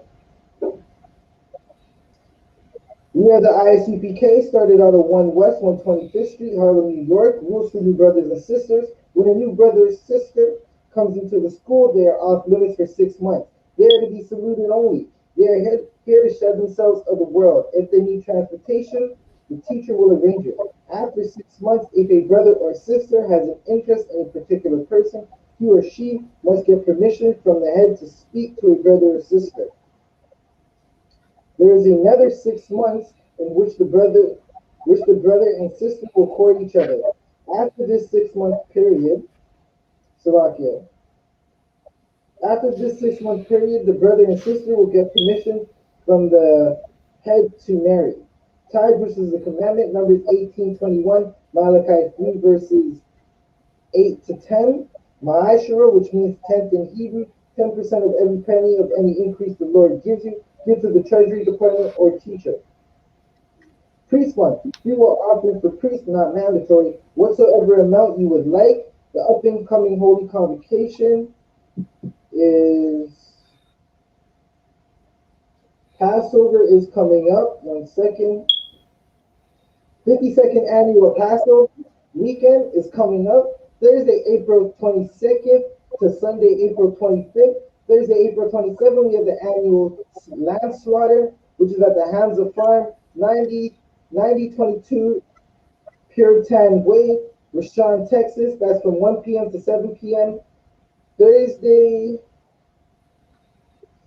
We are the ISUPK, started out of 1 West, 125th Street, Harlem, New York. Rules for you brothers and sisters. When a new brother or sister comes into the school, they are off limits for 6 months. They are to be saluted only. They are here to shed themselves of the world. If they need transportation, the teacher will arrange it. After 6 months, if a brother or sister has an interest in a particular person, he or she must get permission from the head to speak to a brother or sister. There is another 6 months in which the brother and sister will court each other. After this 6 month period, Salakia, after this 6 month period, the brother and sister will get permission from the head to marry. Tithe, which is the commandment, Numbers 18:21, Malachi 3 verses 8 to 10. Ma'ashara, which means tenth in Hebrew, 10% of every penny of any increase the Lord gives you, give to the treasury department or teacher. Priest one, fuel offering for priests not mandatory. Whatsoever amount you would like. The up and coming holy convocation is Passover is coming up. 1 second. 52nd annual Passover weekend is coming up. Thursday, April 22nd to Sunday, April 25th. Thursday, April 27th, we have the annual lamb slaughter, which is at the Hands of Farm, 9022 Puritan Way, Rashawn, Texas. That's from 1 p.m. to 7 p.m. Thursday,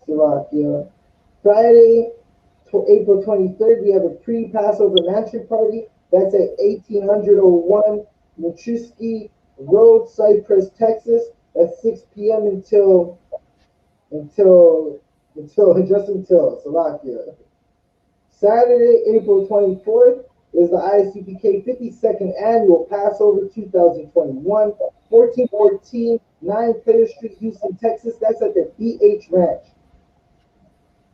Slovakia. Friday, April 23rd, we have a pre-Passover mansion party. That's at 1801 Machuski Road, Cypress, Texas. That's 6 p.m. until Slovakia. Saturday, April 24th is the I.S.U.P.K 52nd Annual Passover 2021, 1414 9 Player Street, Houston, Texas. That's at the BH Ranch.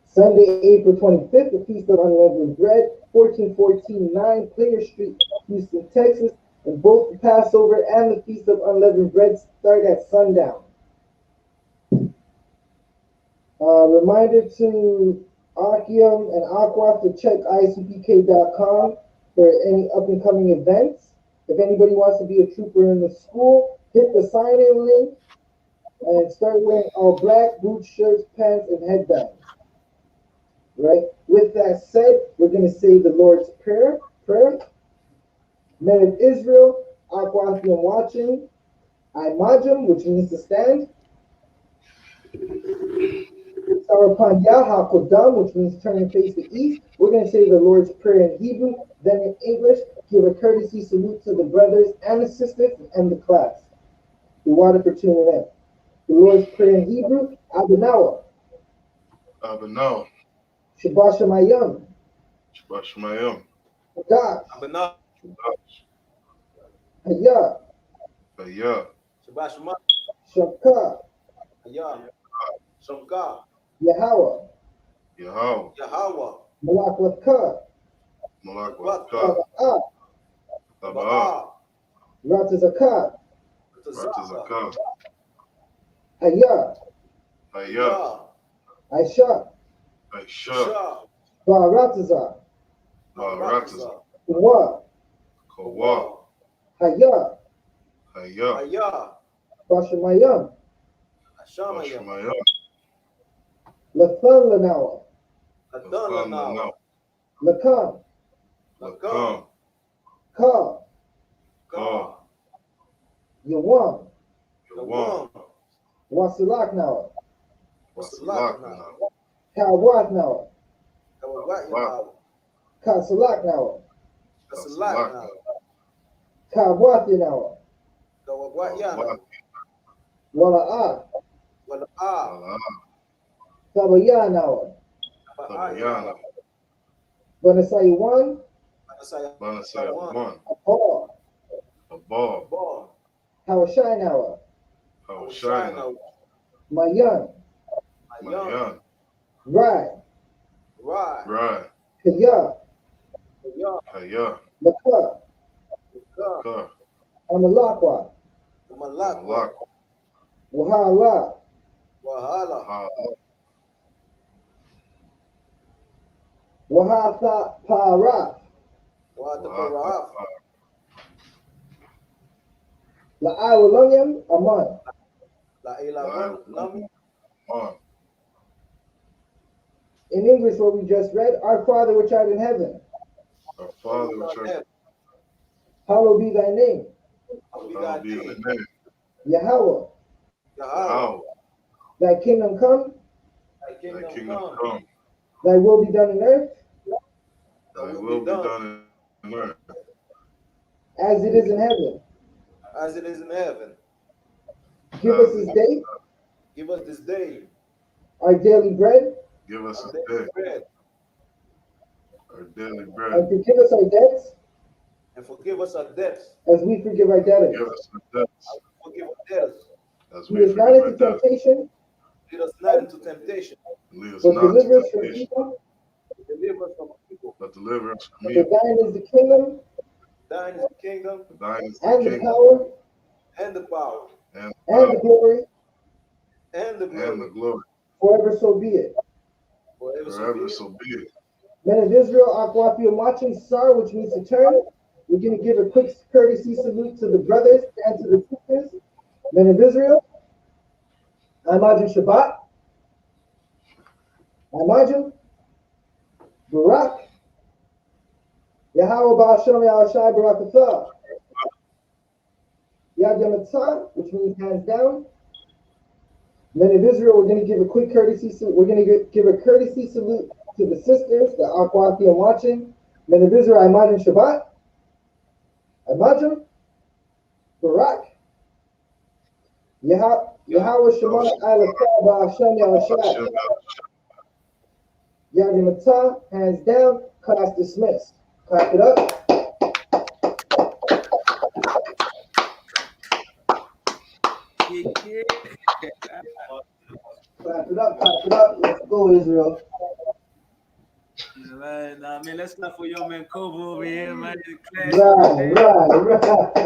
Sunday, April 25th, the Feast of Unleavened Bread, 1414 9 Player Street, Houston, Texas. And both the Passover and the Feast of Unleavened Bread start at sundown. Reminder to Akium and Aqua to check isupk.com for any up and coming events. If anybody wants to be a trooper in the school, hit the sign-in link and start wearing all black boots, shirts, pants, and headbands. Right? With that said, we're going to say the Lord's Prayer. Men of Israel, Aquathium watching, Imajim, which means to stand. Upon Yahakodam, which means turn and face the east. We're going to say the Lord's Prayer in Hebrew, then in English, give a courtesy salute to the brothers and the sisters and the class. We wanted for tuning in. The Lord's Prayer in Hebrew, Abanawa. Abanaw. Shabbat Shemayim. Shabbat Shemayim. Hadash. Abanaw. Hayah. Hayah. Shabbat Shemayim. Shamka. Hayah. Shamka. Yahweh. Yahweh. Malak Latka. Malak Latka. Taba'ah. Ratazakat. Ratazakat. Hayah. Hayah. I.S.U.P.K. I.S.U.P.K. Ba'arataza. Ba'arataza. Kawa. Kawa. Hayah. Hayah. Bashamayim. Bashamayim. Lathan Lanawa. Lanaw. Lakam. Lakam. Ka. Ka. Yawam. Yawam. Wasilak Nawa. Wasilak Naw. Kawat Nawa. Kasalak Nawa. Wasilak Naw. Kawat Nawa. Wala'ah. Tabaya Nawa. Tabayana. Banasaywan. Banasayawan. Abba. Abba. Hawashai Nawa. Hawashina. Mayan. Mayan. Rai. Rai. Kaya. Hayah. Laka. Ka. Amalakwa. Malak. Wahala. Ha. Wahatha Paraf. La'awalonyam Aman. On. In English, what we just read, our Father which art in heaven, Our Father which art in hallowed be thy name. hallowed be thy name. Yahweh, Yahweh, thy kingdom come, thy kingdom come, thy will be done on earth thy will be done in earth as it is in heaven. as it is in heaven. Give us this day Give us this day our daily bread, Give us our this daily day bread, our daily and bread. forgive us our debts and forgive us our debts, as we forgive our debtors. Give us our debts forgive our debtors. as Lead we us not forgive our into debtors. temptation, Lead us not into temptation, And lead us but not to deliver us from temptation, evil. deliver us from evil. but deliver us from For evil. thine is the kingdom Thine is the kingdom For thine is the and the kingdom power and the power and the and the power glory and the and glory, the glory forever, so be it. forever so forever. be it. So be it. Men of Israel, Aquafi, I'm watching Sar, which means to turn. We're going to give a quick courtesy salute to the brothers and to the sisters. Men of Israel, Imagine Shabbat, Imagine Barak, Yahweh Ba'ashem Yahushai Barakatah, Yad Yamatah, which means hands down. Men of Israel, we're going to give a quick courtesy salute. We're going to give a courtesy salute to the sisters, the Aquafi, I'm watching. Men of Israel, Imagine Shabbat, Imagine Barak, Yahweh Shema Alakah Ba'ashem Yahushai. Hashem, Yadi Matah, hands down, class dismissed. Clap it up. Clap it up, clap it up. Let's go, Israel. Man, I mean, let's clap for your man Kobo over here, man. The class, Right, man. right, right.